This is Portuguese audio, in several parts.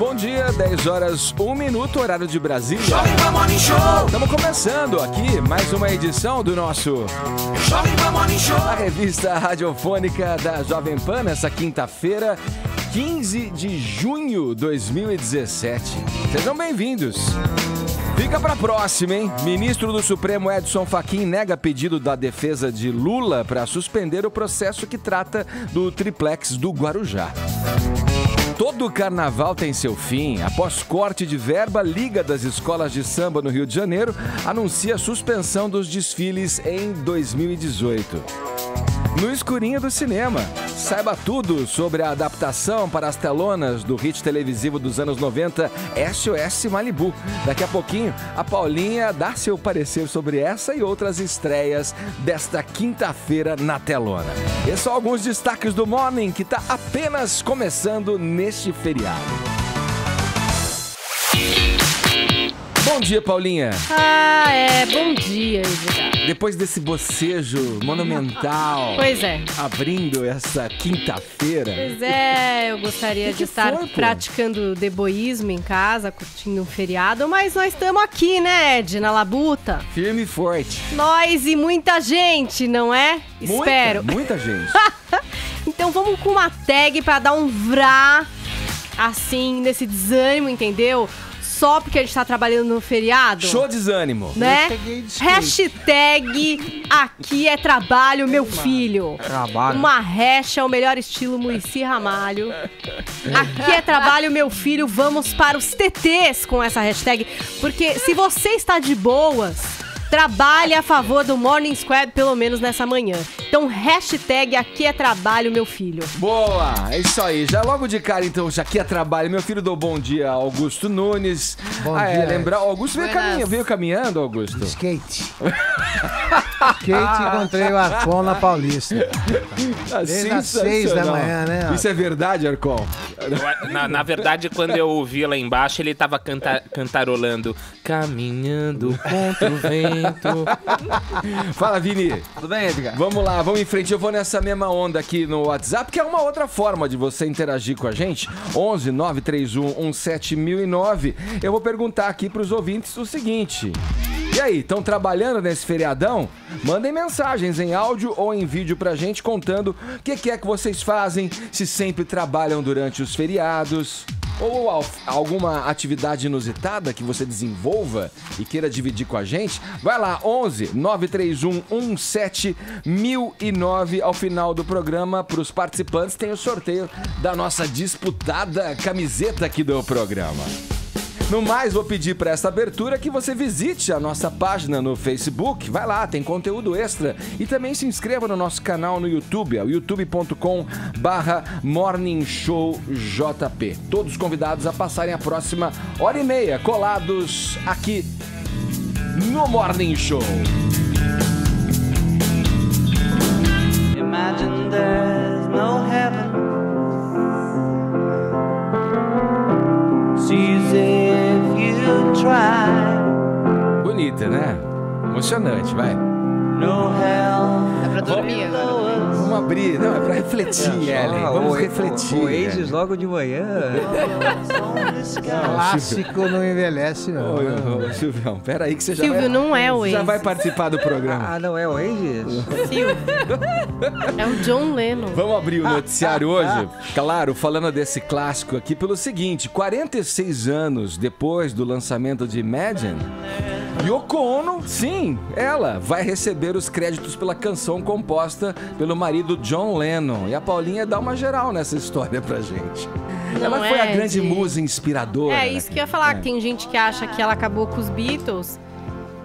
bom dia, 10 horas, 1 minuto, horário de Brasília. Estamos começando aqui mais uma edição do nosso a revista radiofônica da Jovem Pan, nessa quinta-feira, 15 de junho de 2017. Sejam bem-vindos. Fica pra próxima, hein? Ministro do Supremo Edson Fachin nega pedido da defesa de Lula para suspender o processo que trata do triplex do Guarujá. Todo carnaval tem seu fim. Após corte de verba, Liga das Escolas de Samba no Rio de Janeiro anuncia a suspensão dos desfiles em 2018. No escurinho do cinema, saiba tudo sobre a adaptação para as telonas do hit televisivo dos anos 90, SOS Malibu. Daqui a pouquinho, a Paulinha dá seu parecer sobre essa e outras estreias desta quinta-feira na telona. Esses são alguns destaques do Morning, que está apenas começando neste feriado. Bom dia, Paulinha. Bom dia, Edgar. Depois desse bocejo monumental. Pois é. Abrindo essa quinta-feira. Pois é, eu gostaria de estar praticando deboísmo em casa, curtindo um feriado, mas nós estamos aqui, né, Ed, na labuta. Firme e forte. Nós e muita gente, não é? Espero. Muita gente. Então vamos com uma tag pra dar um vrá, assim, nesse desânimo, entendeu? Só porque a gente tá trabalhando no feriado. Show desânimo. Né? Hashtag aqui é trabalho, meu filho. Trabalho. Uma hash é o melhor estilo Muricy Ramalho. Aqui é trabalho, meu filho. Vamos para os TTs com essa hashtag. Porque se você está de boas, trabalhe a favor do Morning Squad, pelo menos nessa manhã. Então, hashtag aqui é trabalho, meu filho. Boa, é isso aí. Já logo de cara, então, já aqui é trabalho. Meu filho dou bom dia a Augusto Nunes. Bom dia. Lembrar, Augusto veio caminhando, Augusto. Skate. Skate, encontrei o Arcon na Paulista. Desde as 6 da manhã, né? Isso é verdade, Arcon? Na verdade, quando eu ouvi lá embaixo, ele tava cantarolando Caminhando contra o vento. Fala, Vini. Tudo bem, Edgar? Vamos lá, vamos em frente. Eu vou nessa mesma onda aqui no WhatsApp, que é uma outra forma de você interagir com a gente. 11 931 17009. Eu vou perguntar aqui pros ouvintes o seguinte. E aí, estão trabalhando nesse feriadão? Mandem mensagens em áudio ou em vídeo pra gente contando o que é que vocês fazem, se sempre trabalham durante os feriados. Ou alguma atividade inusitada que você desenvolva e queira dividir com a gente, vai lá, 11 931 17009. Ao final do programa, para os participantes, tem o sorteio da nossa disputada camiseta aqui do programa. No mais, vou pedir para essa abertura que você visite a nossa página no Facebook. Vai lá, tem conteúdo extra. E também se inscreva no nosso canal no YouTube, youtube.com/morningshowjp. Todos convidados a passarem a próxima hora e meia colados aqui no Morning Show. Imagine there's no heaven. Sees if you try. Bonita, né? Emocionante, vai. No hell. É pra dormir agora. Vamos abrir, não, é pra refletir, Ellen. Vamos refletir. Oasis logo de manhã. Clássico não envelhece, não. Ô, Silvião, peraí que você já Silvio, não é o já Oasis. vai participar do programa. Ah, não é Oasis? Silvio. É o John Lennon. Vamos abrir o noticiário hoje, claro, falando desse clássico aqui pelo seguinte: 46 anos depois do lançamento de Imagine, Yoko Ono, sim, ela vai receber os créditos pela canção composta pelo marido John Lennon. E a Paulinha dá uma geral nessa história pra gente. Ela foi a grande musa inspiradora. É isso que eu ia falar, que tem gente que acha que ela acabou com os Beatles,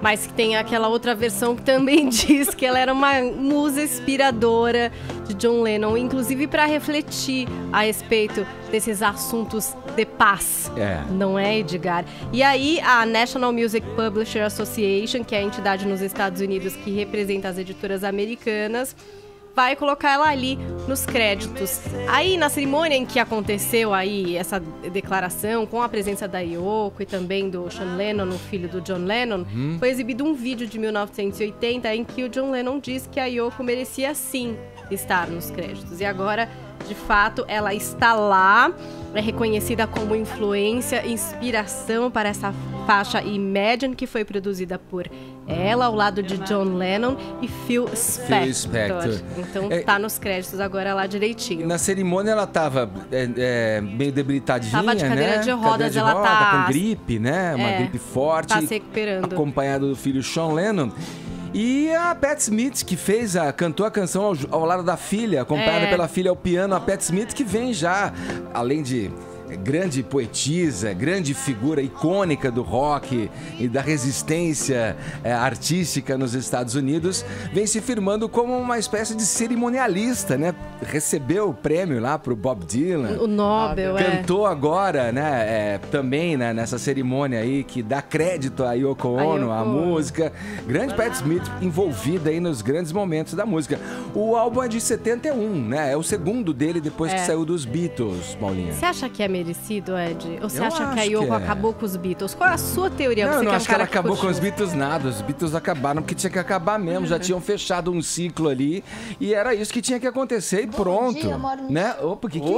mas que tem aquela outra versão que também diz que ela era uma musa inspiradora de John Lennon, inclusive para refletir a respeito desses assuntos de paz, não é, Edgar? E aí a National Music Publisher Association, que é a entidade nos Estados Unidos que representa as editoras americanas, vai colocar ela ali nos créditos. Aí, na cerimônia em que aconteceu aí essa declaração, com a presença da Yoko e também do Sean Lennon, o filho do John Lennon, foi exibido um vídeo de 1980 em que o John Lennon diz que a Yoko merecia sim estar nos créditos. E agora De fato, ela está lá, é reconhecida como influência, inspiração para essa faixa Imagine, que foi produzida por ela, ao lado de John Lennon e Phil Spector. Então tá nos créditos agora lá direitinho. Na cerimônia ela tava meio debilitadinha, tava de cadeira de rodas, cadeira de roda, tá com gripe, né? Uma gripe forte. Tá se recuperando. Acompanhada do filho Sean Lennon. E a Pat Smith, que cantou a canção ao lado da filha, acompanhada pela filha ao piano. A Pat Smith, que vem já, além de grande poetisa, grande figura icônica do rock e da resistência artística nos Estados Unidos, vem se firmando como uma espécie de cerimonialista, né? Recebeu o prêmio lá pro Bob Dylan. O Nobel, Cantou agora, né? Também, né, nessa cerimônia aí que dá crédito a Yoko Ono, a música. Grande Pat Smith envolvida aí nos grandes momentos da música. O álbum é de 71, né? É o segundo dele depois que saiu dos Beatles, Paulinha. Você acha que é merecido, Ed? Ou você acha que a Yoko acabou com os Beatles? Qual é a sua teoria? Não, eu não acho que ela acabou com os Beatles nada. Os Beatles acabaram porque tinha que acabar mesmo. Já tinham fechado um ciclo ali e era isso que tinha que acontecer e pronto. Bom dia, né? Opa, que é isso?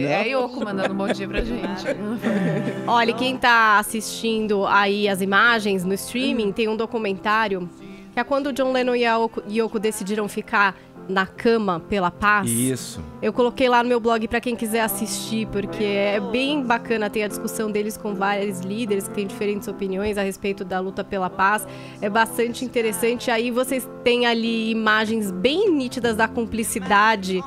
É a Yoko mandando um bom dia pra gente. Olha, quem tá assistindo aí as imagens no streaming, tem um documentário que é quando o John Lennon e a Yoko decidiram ficar na cama pela paz. Isso. Eu coloquei lá no meu blog pra quem quiser assistir, porque é bem bacana ter a discussão deles com vários líderes que têm diferentes opiniões a respeito da luta pela paz. É bastante interessante. Aí vocês têm ali imagens bem nítidas da cumplicidade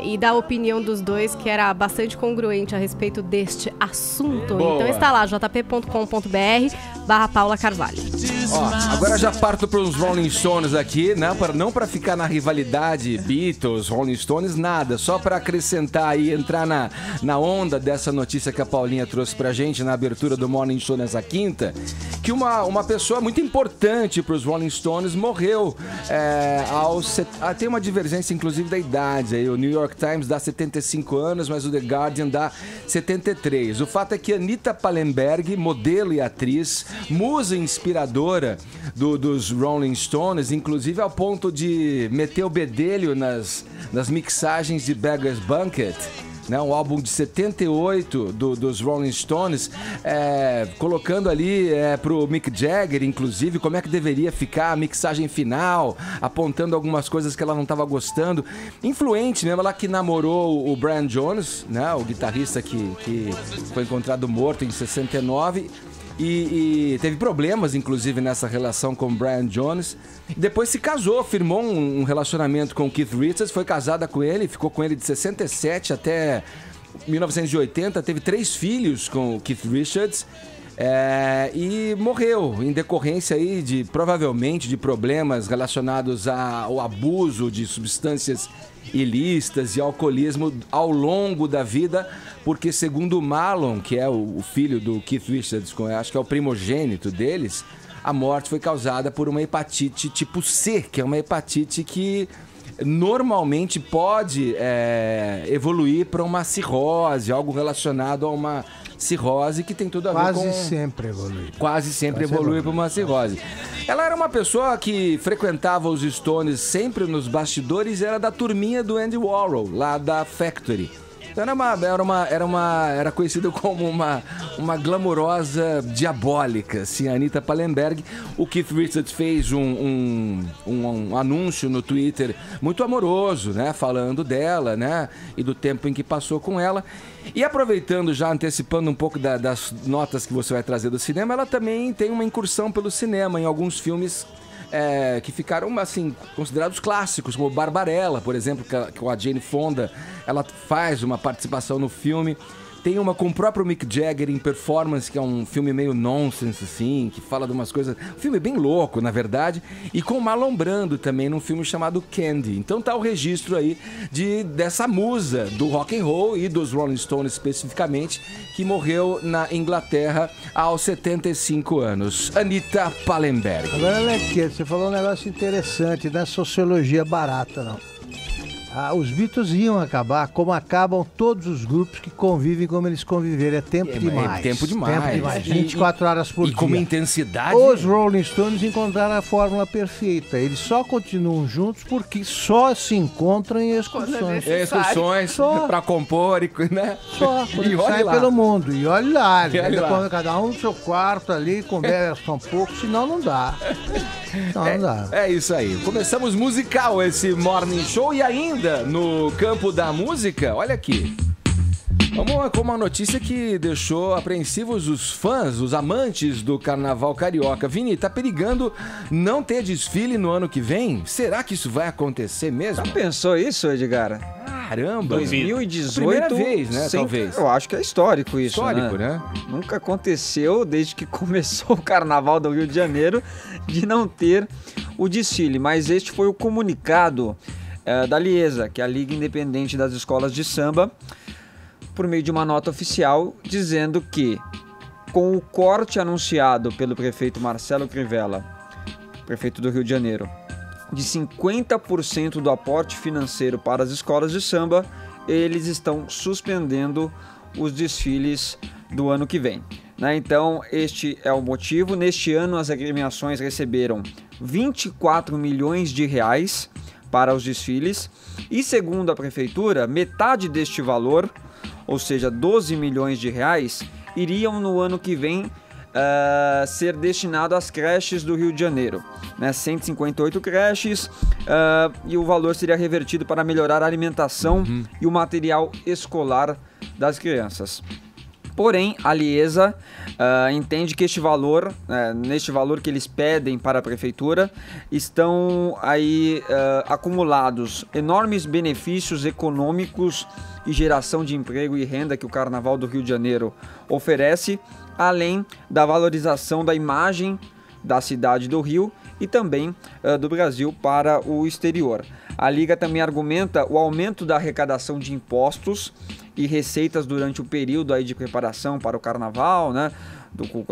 e da opinião dos dois, que era bastante congruente a respeito deste assunto. Boa. Então está lá, jp.com.br/Paula Carvalho. Ó, agora já parto para os Rolling Stones aqui, né? Não para ficar na rivalidade Beatles, Rolling Stones, nada. Só para acrescentar e entrar na onda dessa notícia que a Paulinha trouxe pra gente na abertura do Morning Show nessa quinta, que uma pessoa muito importante para os Rolling Stones morreu tem uma divergência inclusive da idade. Aí, o New York Times dá 75 anos, mas o The Guardian dá 73. O fato é que Anita Pallenberg, modelo e atriz, musa inspiradora dos Rolling Stones, inclusive ao ponto de meter o bedelho nas mixagens de Beggar's Banquet, né, um álbum de 78 dos Rolling Stones, colocando ali pro Mick Jagger, inclusive, como é que deveria ficar a mixagem final, apontando algumas coisas que ela não estava gostando. Influente mesmo, ela que namorou o Brian Jones, né, o guitarrista que foi encontrado morto em 69, e teve problemas, inclusive, nessa relação com o Brian Jones. Depois se casou, firmou um relacionamento com o Keith Richards, foi casada com ele, ficou com ele de 67 até 1980, teve 3 filhos com o Keith Richards. E morreu em decorrência aí provavelmente de problemas relacionados ao abuso de substâncias ilícitas e alcoolismo ao longo da vida, porque segundo o Marlon, que é o filho do Keith Richards, acho que é o primogênito deles, a morte foi causada por uma hepatite tipo C, que é uma hepatite que normalmente pode evoluir para uma cirrose, algo relacionado a uma cirrose, que tem tudo a ver com... Quase sempre evolui para uma cirrose. Ela era uma pessoa que frequentava os Stones sempre nos bastidores, era da turminha do Andy Warhol, lá da Factory. Então era conhecida como uma glamurosa diabólica, assim, a Anita Pallenberg. O Keith Richards fez um anúncio no Twitter muito amoroso, né, falando dela, né, e do tempo em que passou com ela. E aproveitando, já antecipando um pouco das notas que você vai trazer do cinema, ela também tem uma incursão pelo cinema em alguns filmes que ficaram, assim, considerados clássicos, como Barbarella, por exemplo, com a Jane Fonda. Ela faz uma participação no filme. Tem uma com o próprio Mick Jagger em performance, que é um filme meio nonsense, assim, que fala de umas coisas... Um filme bem louco, na verdade. E com Marlon Brando também, num filme chamado Candy. Então tá o registro aí dessa musa do rock and roll e dos Rolling Stones especificamente, que morreu na Inglaterra aos 75 anos. Anita Pallenberg. Agora, Leque, você falou um negócio interessante, não é sociologia barata, não. os Beatles iam acabar como acabam todos os grupos que convivem como eles conviveram. É tempo demais. Tempo demais. 24 horas por dia. E com uma intensidade... Os Rolling Stones encontraram a fórmula perfeita. Eles só continuam juntos porque só se encontram em excursões. Excursões pra compor, né? Só. E sai lá. pelo mundo. E olha lá. Cada um no seu quarto ali, conversa um pouco, senão não dá. Não dá. É isso aí. Começamos musical esse Morning Show e ainda no campo da música, olha aqui. Vamos com uma notícia que deixou apreensivos os fãs, os amantes do Carnaval Carioca. Vini, tá perigando não ter desfile no ano que vem? Será que isso vai acontecer mesmo? Já pensou isso, Edgar? Caramba! 2018... Primeira vez, né, talvez. Eu acho que é histórico isso, histórico, né? Nunca aconteceu desde que começou o Carnaval do Rio de Janeiro de não ter o desfile. Mas este foi o comunicado da Liesa, que é a Liga Independente das Escolas de Samba, por meio de uma nota oficial, dizendo que, com o corte anunciado pelo prefeito Marcelo Crivella, prefeito do Rio de Janeiro, de 50% do aporte financeiro para as escolas de samba, eles estão suspendendo os desfiles do ano que vem. Então, este é o motivo. Neste ano, as agremiações receberam 24 milhões de reais para os desfiles e, segundo a prefeitura, metade deste valor, ou seja, 12 milhões de reais, iriam no ano que vem ser destinado às creches do Rio de Janeiro, 158 creches, e o valor seria revertido para melhorar a alimentação e o material escolar das crianças. Porém, a Liesa entende que este valor, neste valor que eles pedem para a prefeitura, estão aí acumulados enormes benefícios econômicos e geração de emprego e renda que o Carnaval do Rio de Janeiro oferece, além da valorização da imagem da cidade do Rio e também do Brasil para o exterior. A Liga também argumenta o aumento da arrecadação de impostos e receitas durante o período aí de preparação para o Carnaval,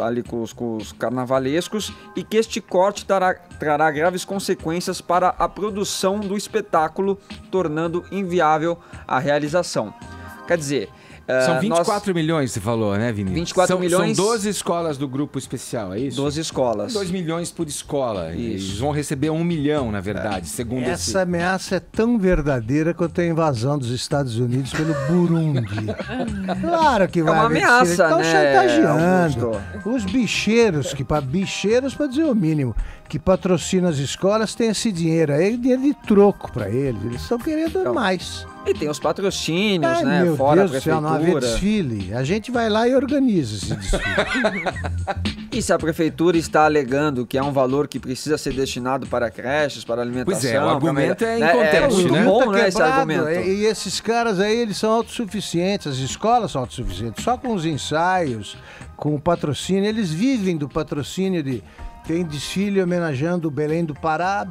ali com os carnavalescos, e que este corte trará graves consequências para a produção do espetáculo, tornando inviável a realização. Quer dizer... São 24 milhões, você falou, né, Vinícius? 24 milhões. São 12 escolas do grupo especial, é isso? 12 escolas. 2 milhões por escola. Isso. Eles vão receber 1 milhão, na verdade, segundo essa ameaça é tão verdadeira quanto a invasão dos Estados Unidos pelo Burundi. Claro que vai uma ameaça, estão chantageando. Augusto? Os bicheiros, bicheiros para dizer o mínimo, que patrocinam as escolas, têm esse dinheiro aí, dinheiro de troco para eles. Eles estão querendo mais. E tem os patrocínios, meu fora Deus a prefeitura. Não haver desfile. A gente vai lá e organiza esse desfile. E se a prefeitura está alegando que é um valor que precisa ser destinado para creches, para alimentação... Pois é, o argumento é inconteste, é muito bom, tá esse argumento. E esses caras aí, eles são autossuficientes, as escolas são autossuficientes. Só com os ensaios, com o patrocínio, eles vivem do patrocínio de... Tem desfile homenageando o Belém do Pará,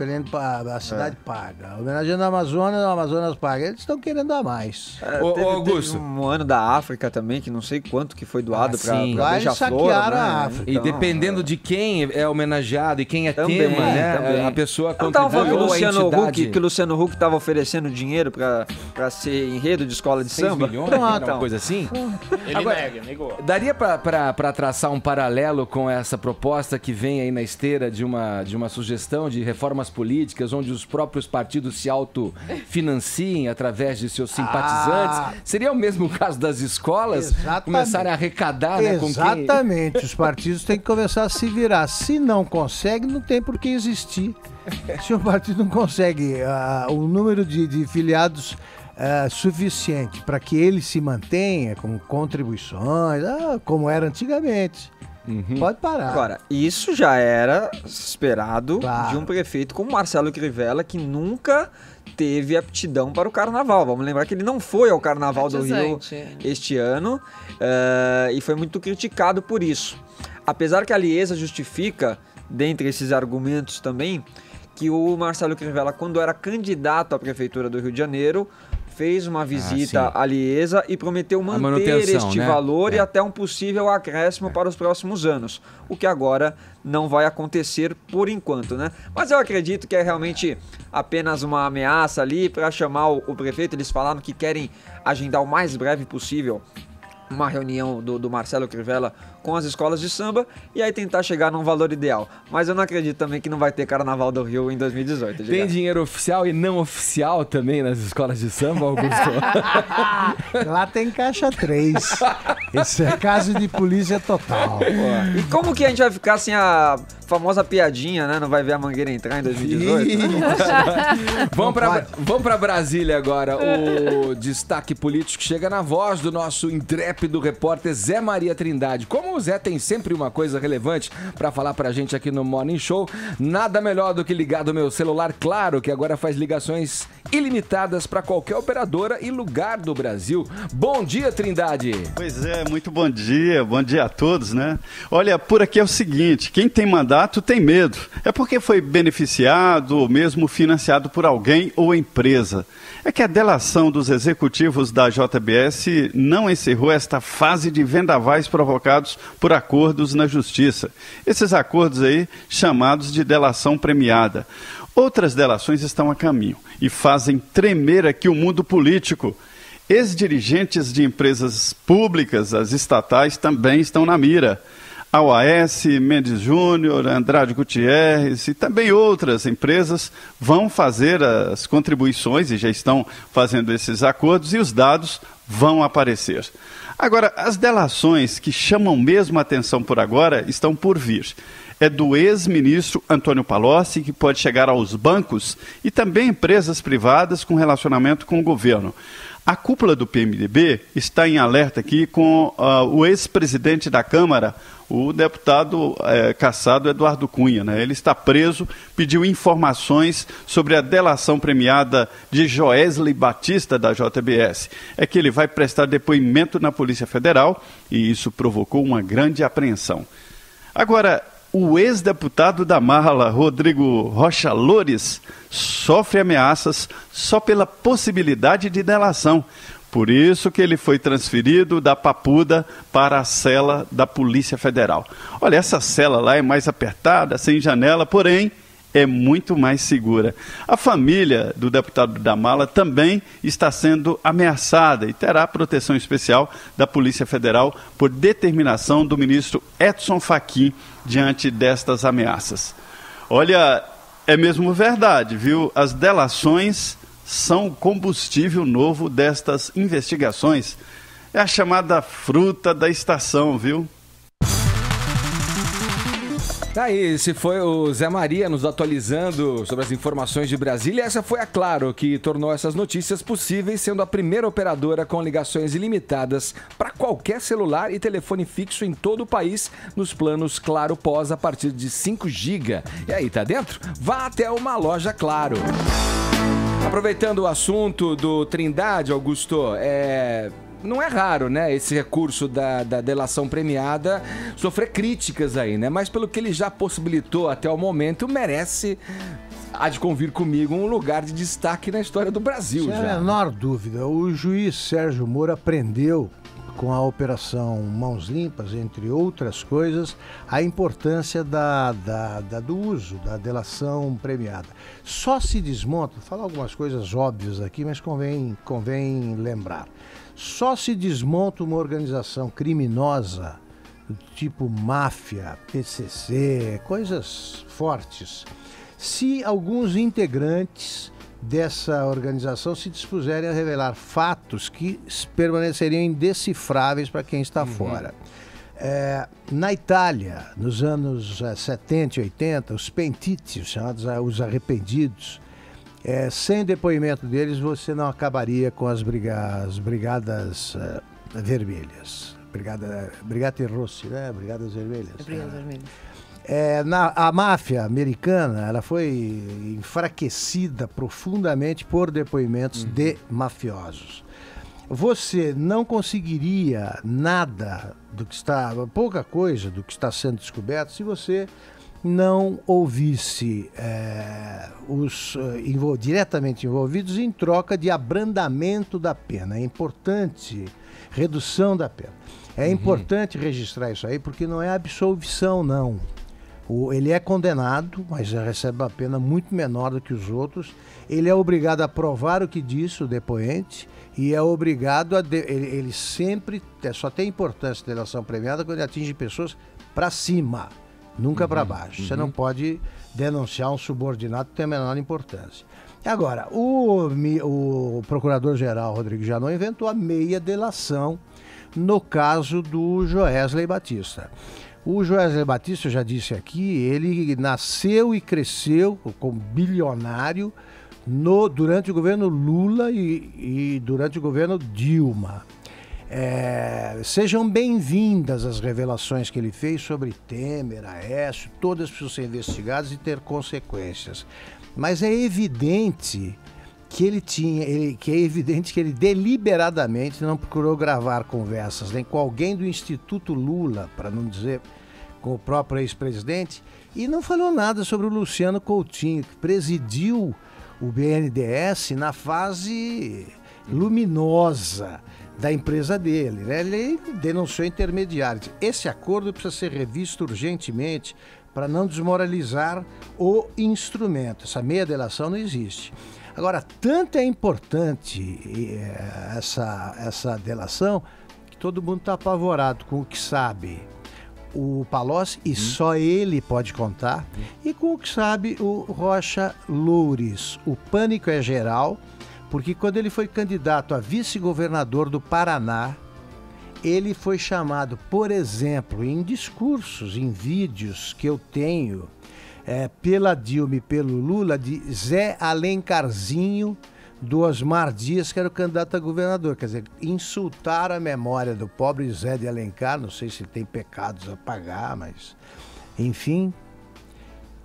a cidade paga. Homenageando o Amazonas paga. Eles estão querendo dar mais. Augusto. Teve um ano da África também, que não sei quanto que foi doado para Lá eles saquearam a África. E dependendo de quem é homenageado e quem é tema, né? Também. A pessoa contribui ou a entidade. Que o Luciano Huck estava oferecendo dinheiro para ser enredo de escola de 6 samba. milhões, uma coisa assim? Ele negou. Daria para traçar um paralelo com essa proposta que vem aí na esteira de uma sugestão de reformas políticas onde os próprios partidos se autofinanciem através de seus simpatizantes? Seria o mesmo caso das escolas? Exatamente. Começarem a arrecadar, né? Exatamente. Os partidos têm que começar a se virar. Se não consegue, não tem por que existir. Se o partido não consegue o número de filiados suficiente para que ele se mantenha com contribuições, como era antigamente. Pode parar. Agora, isso já era esperado de um prefeito como Marcelo Crivella, que nunca teve aptidão para o Carnaval. Vamos lembrar que ele não foi ao Carnaval do Rio este ano e foi muito criticado por isso. Apesar que a Liesa justifica, dentre esses argumentos também, que o Marcelo Crivella, quando era candidato à Prefeitura do Rio de Janeiro, fez uma visita à Liesa e prometeu manter este né? valor e até um possível acréscimo para os próximos anos, o que agora não vai acontecer por enquanto, né? Mas eu acredito que é realmente apenas uma ameaça ali para chamar o prefeito. Eles falaram que querem agendar o mais breve possível uma reunião do Marcelo Crivella com as escolas de samba e aí tentar chegar num valor ideal. Mas eu não acredito também que não vai ter Carnaval do Rio em 2018. Tem dinheiro oficial e não oficial também nas escolas de samba, Augusto? Lá tem caixa 3. Esse é caso de polícia total. E como que a gente vai ficar sem a famosa piadinha, né? Não vai ver a Mangueira entrar em 2018? Vamos pra Brasília agora. O destaque político chega na voz do nosso intrépido repórter Zé Maria Trindade. Como o Zé tem sempre uma coisa relevante pra falar pra gente aqui no Morning Show, nada melhor do que ligar do meu celular, claro, que agora faz ligações ilimitadas pra qualquer operadora e lugar do Brasil. Bom dia, Trindade. Pois é, muito bom dia a todos, né? Olha, por aqui é o seguinte, quem tem mandato tem medo. É porque foi beneficiado ou mesmo financiado por alguém ou empresa. É que a delação dos executivos da JBS não encerrou esta fase de vendavais provocados por acordos na justiça. Esses acordos aí, chamados de delação premiada. Outras delações estão a caminho e fazem tremer aqui o mundo político. Ex-dirigentes de empresas públicas, as estatais, também estão na mira. A OAS, Mendes Júnior, Andrade Gutierrez e também outras empresas vão fazer as contribuições e já estão fazendo esses acordos e os dados vão aparecer. Agora, as delações que chamam mesmo a atenção por agora estão por vir. É do ex-ministro Antônio Palocci, que pode chegar aos bancos e também empresas privadas com relacionamento com o governo. A cúpula do PMDB está em alerta aqui com o ex-presidente da Câmara, o deputado cassado Eduardo Cunha, né? Ele está preso, pediu informações sobre a delação premiada de Joesley Batista da JBS. É que ele vai prestar depoimento na Polícia Federal e isso provocou uma grande apreensão. Agora, o ex-deputado da Mala, Rodrigo Rocha Loures, sofre ameaças só pela possibilidade de delação. Por isso que ele foi transferido da Papuda para a cela da Polícia Federal. Olha, essa cela lá é mais apertada, sem janela, porém é muito mais segura. A família do deputado da Mala também está sendo ameaçada e terá proteção especial da Polícia Federal por determinação do ministro Edson Fachin diante destas ameaças. Olha, é mesmo verdade, viu? As delações são o combustível novo destas investigações. É a chamada fruta da estação, viu? Tá aí, esse foi o Zé Maria nos atualizando sobre as informações de Brasília. Essa foi a Claro que tornou essas notícias possíveis, sendo a primeira operadora com ligações ilimitadas para qualquer celular e telefone fixo em todo o país, nos planos Claro Pós a partir de 5 GB. E aí, tá dentro? Vá até uma loja Claro. Aproveitando o assunto do Trindade, Augusto, não é raro, né, esse recurso da delação premiada sofrer críticas aí, né? Mas pelo que ele já possibilitou até o momento, merece, há de convir comigo, um lugar de destaque na história do Brasil. Sem a menor dúvida. O juiz Sérgio Moro aprendeu com a operação Mãos Limpas, entre outras coisas, a importância do uso da delação premiada. Só se desmonta, vou falar algumas coisas óbvias aqui, mas convém lembrar. Só se desmonta uma organização criminosa do tipo máfia, PCC, coisas fortes, se alguns integrantes dessa organização se dispuserem a revelar fatos que permaneceriam indecifráveis para quem está fora. Na Itália, nos anos 70 e 80, os pentiti, chamados os arrependidos, sem depoimento deles, você não acabaria com as brigadas vermelhas. Brigate Rossi, né? Brigadas vermelhas. Brigadas vermelhas. A máfia americana, ela foi enfraquecida profundamente por depoimentos de mafiosos. Você não conseguiria nada pouca coisa do que está sendo descoberto, se você não ouvisse os diretamente envolvidos em troca de abrandamento da pena. É importante, redução da pena. É importante registrar isso aí, porque não é absolvição, não. Ele é condenado, mas recebe uma pena muito menor do que os outros. Ele é obrigado a provar o que disse o depoente e é obrigado a... Ele sempre... Só tem importância a delação premiada quando ele atinge pessoas para cima, nunca para baixo. Você não pode denunciar um subordinado que tem a menor importância. Agora, o procurador-geral Rodrigo Janot inventou a meia delação no caso do Joesley Batista. O Joesley Batista, eu já disse aqui, ele nasceu e cresceu como bilionário durante o governo Lula e durante o governo Dilma. Sejam bem-vindas as revelações que ele fez sobre Temer, Aécio, todas precisam ser investigadas e ter consequências. Mas é evidente que ele deliberadamente não procurou gravar conversas nem com alguém do Instituto Lula, para não dizer com o próprio ex-presidente, e não falou nada sobre o Luciano Coutinho, que presidiu o BNDES na fase luminosa da empresa dele, né? Ele denunciou intermediários. Esse acordo precisa ser revisto urgentemente para não desmoralizar o instrumento. Essa meia delação não existe. Agora, tanto é importante essa delação que todo mundo está apavorado com o que sabe o Palocci, e só ele pode contar, e com o que sabe o Rocha Loures. O pânico é geral, porque quando ele foi candidato a vice-governador do Paraná, ele foi chamado, por exemplo, em discursos, em vídeos que eu tenho, pela Dilma e pelo Lula, de Zé Alencarzinho do Osmar Dias, que era o candidato a governador. Quer dizer, insultaram a memória do pobre Zé de Alencar, não sei se tem pecados a pagar, mas, enfim,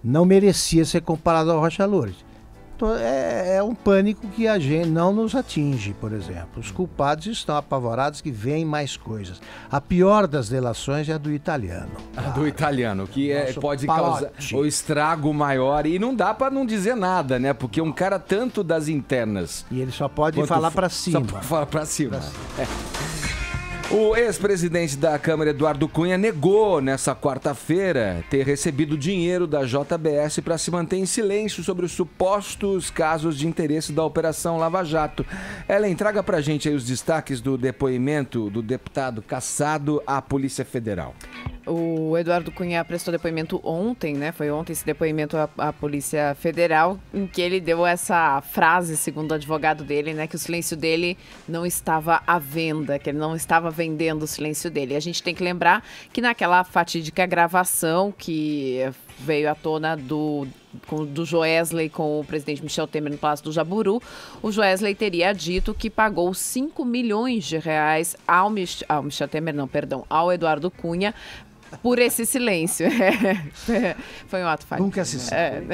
não merecia ser comparado ao Rocha Loures. Então, é um pânico que a gente não nos atinge, por exemplo. Os culpados estão apavorados que vêm mais coisas. A pior das delações é a do italiano. A do italiano, que pode Palocci. causar o estrago maior. E não dá pra não dizer nada, né? Porque um cara tanto das internas... E ele só pode falar pra cima. Só pode falar pra cima. O ex-presidente da Câmara, Eduardo Cunha, negou nessa quarta-feira ter recebido dinheiro da JBS para se manter em silêncio sobre os supostos casos de interesse da Operação Lava Jato. Ellen, traga pra gente aí os destaques do depoimento do deputado cassado à Polícia Federal. O Eduardo Cunha prestou depoimento ontem, né? Foi ontem esse depoimento à Polícia Federal, em que ele deu essa frase, segundo o advogado dele, né? Que o silêncio dele não estava à venda, que ele não estava vendendo o silêncio dele. E a gente tem que lembrar que naquela fatídica gravação que veio à tona do Joesley com o presidente Michel Temer no Palácio do Jaburu, o Joesley teria dito que pagou 5 milhões de reais ao Eduardo Cunha por esse silêncio. Foi um ato falho. Nunca se sabe.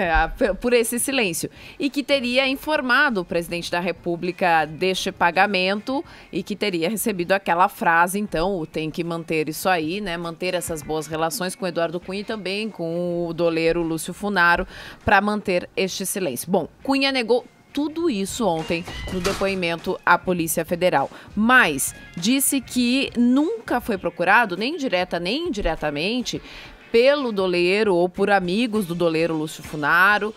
Por esse silêncio. E que teria informado o presidente da República deste pagamento e que teria recebido aquela frase, então, tem que manter isso aí, né? Manter essas boas relações com o Eduardo Cunha e também com o doleiro Lúcio Funaro para manter este silêncio. Bom, Cunha negou tudo isso ontem no depoimento à Polícia Federal, mas disse que nunca foi procurado, nem direta nem indiretamente, pelo doleiro ou por amigos do doleiro Lúcio Funaro,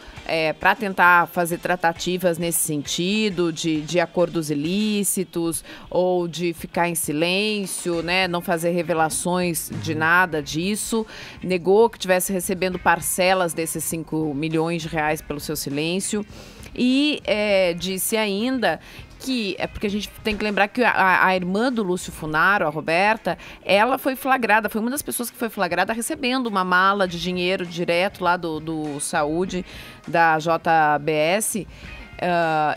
para tentar fazer tratativas nesse sentido, de acordos ilícitos ou de ficar em silêncio, né, não fazer revelações de nada disso. Negou que estivesse recebendo parcelas desses 5 milhões de reais pelo seu silêncio. E disse ainda que, porque a gente tem que lembrar que a irmã do Lúcio Funaro, a Roberta, ela foi flagrada, foi uma das pessoas que foi flagrada recebendo uma mala de dinheiro direto lá do Saúde, da JBS.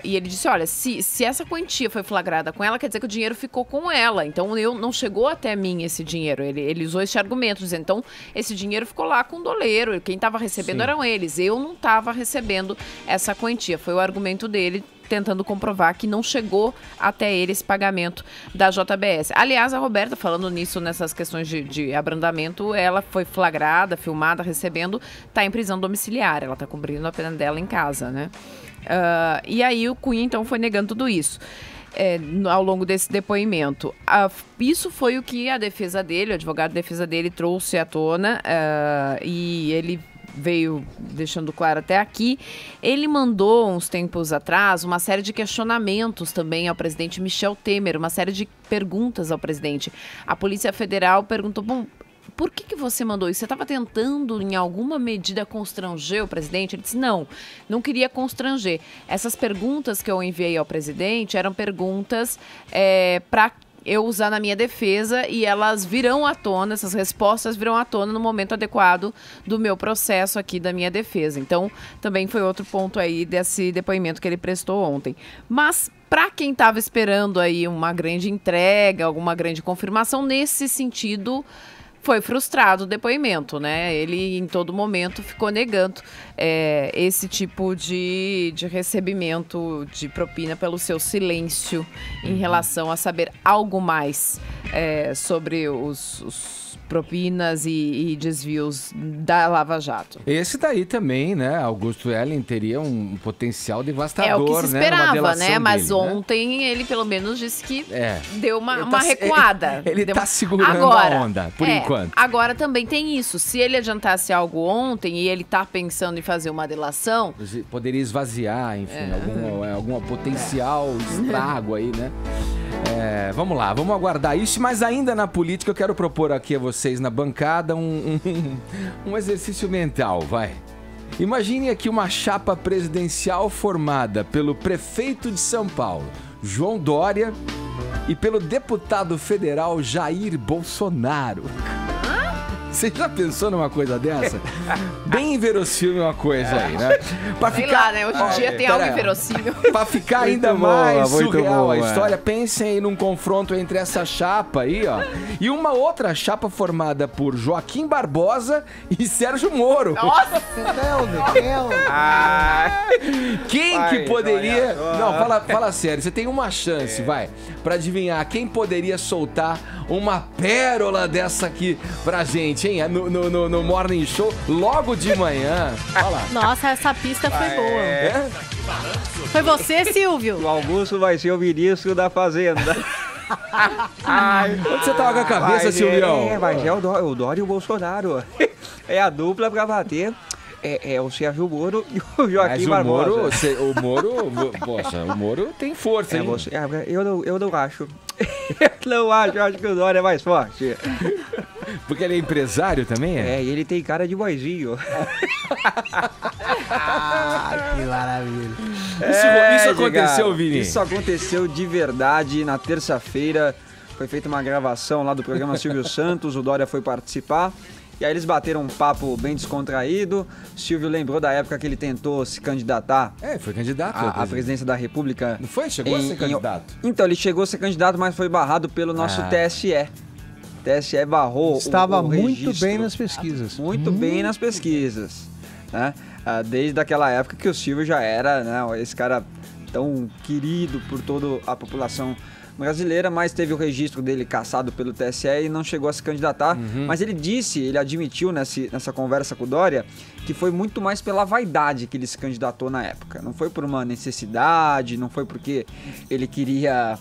E ele disse, olha, se essa quantia foi flagrada com ela, quer dizer que o dinheiro ficou com ela. Então, não chegou até mim esse dinheiro. Ele usou esse argumento, dizendo, então, esse dinheiro ficou lá com o doleiro. Quem estava recebendo eram eles. Eu não estava recebendo essa quantia. Foi o argumento dele, tentando comprovar que não chegou até ele esse pagamento da JBS. Aliás, a Roberta, falando nisso, nessas questões de abrandamento, ela foi flagrada, filmada, recebendo, tá em prisão domiciliar, ela tá cumprindo a pena dela em casa, né? E aí o Cunha, então, foi negando tudo isso. Ao longo desse depoimento. Isso foi o que a defesa dele, o advogado de defesa dele, trouxe à tona, e ele veio deixando claro até aqui. Ele mandou, uns tempos atrás, uma série de questionamentos também ao presidente Michel Temer, uma série de perguntas ao presidente. A Polícia Federal perguntou, bom, por que você mandou isso? Você estava tentando, em alguma medida, constranger o presidente? Ele disse, não queria constranger. Essas perguntas que eu enviei ao presidente eram perguntas para eu usar na minha defesa e elas virão à tona, essas respostas virão à tona no momento adequado do meu processo aqui da minha defesa. Então, também foi outro ponto aí desse depoimento que ele prestou ontem. Mas, para quem estava esperando aí uma grande entrega, alguma grande confirmação, nesse sentido, foi frustrado o depoimento, né? Ele, em todo momento, ficou negando esse tipo de recebimento de propina pelo seu silêncio em relação a saber algo mais sobre os propinas e desvios da Lava Jato. Esse daí também, né? Augusto Ellen teria um potencial devastador, é o que se esperava, né? Mas dele, ontem ele pelo menos disse que deu uma recuada. Ele tá segurando a onda, por enquanto. Agora também tem isso. Se ele adiantasse algo ontem e ele tá pensando em fazer uma delação... Poderia esvaziar, enfim, algum potencial estrago aí, né? Vamos lá, vamos aguardar isso, mas ainda na política eu quero propor aqui a vocês na bancada um exercício mental, vai. Imagine aqui uma chapa presidencial formada pelo prefeito de São Paulo, João Dória, e pelo deputado federal Jair Bolsonaro. Você já pensou numa coisa dessa? Bem inverossímil uma coisa aí, né? Sei lá, né? Hoje em dia tem algo inverossímil. Pra ficar ainda mais surreal a história, pensem aí num confronto entre essa chapa aí, ó, e uma outra chapa formada por Joaquim Barbosa e Sérgio Moro. Nossa! Quem que poderia... Não, fala sério, você tem uma chance, vai, pra adivinhar quem poderia soltar uma pérola dessa aqui pra gente, hein? No Morning Show, logo de manhã. Olha lá. Nossa, essa pista foi boa. Foi você, Silvio? O Augusto vai ser o ministro da Fazenda. Onde você tava com a cabeça, Silvião? Mas é o Dória e o Bolsonaro. É a dupla pra bater. É o Sérgio Moro e o Joaquim Barbosa. O Moro tem força, hein? Eu não acho. Eu acho que o Dória é mais forte. Porque ele é empresário também, e ele tem cara de boizinho. Que maravilha. Isso aconteceu, Vini? Isso aconteceu de verdade. Na terça-feira foi feita uma gravação lá do programa Silvio Santos, o Dória foi participar. E aí eles bateram um papo bem descontraído. Silvio lembrou da época que ele tentou se candidatar. Foi candidato à presidência da República. Não foi? Chegou a ser candidato? Então, ele chegou a ser candidato, mas foi barrado pelo nosso TSE. TSE barrou Estava o muito registro. bem nas pesquisas. Muito bem nas pesquisas. Né? Desde aquela época que o Silvio já era, né, esse cara tão querido por toda a população brasileira, mas teve o registro dele cassado pelo TSE e não chegou a se candidatar. Mas ele admitiu nessa conversa com o Dória que foi muito mais pela vaidade que ele se candidatou na época. Não foi por uma necessidade, não foi porque ele queria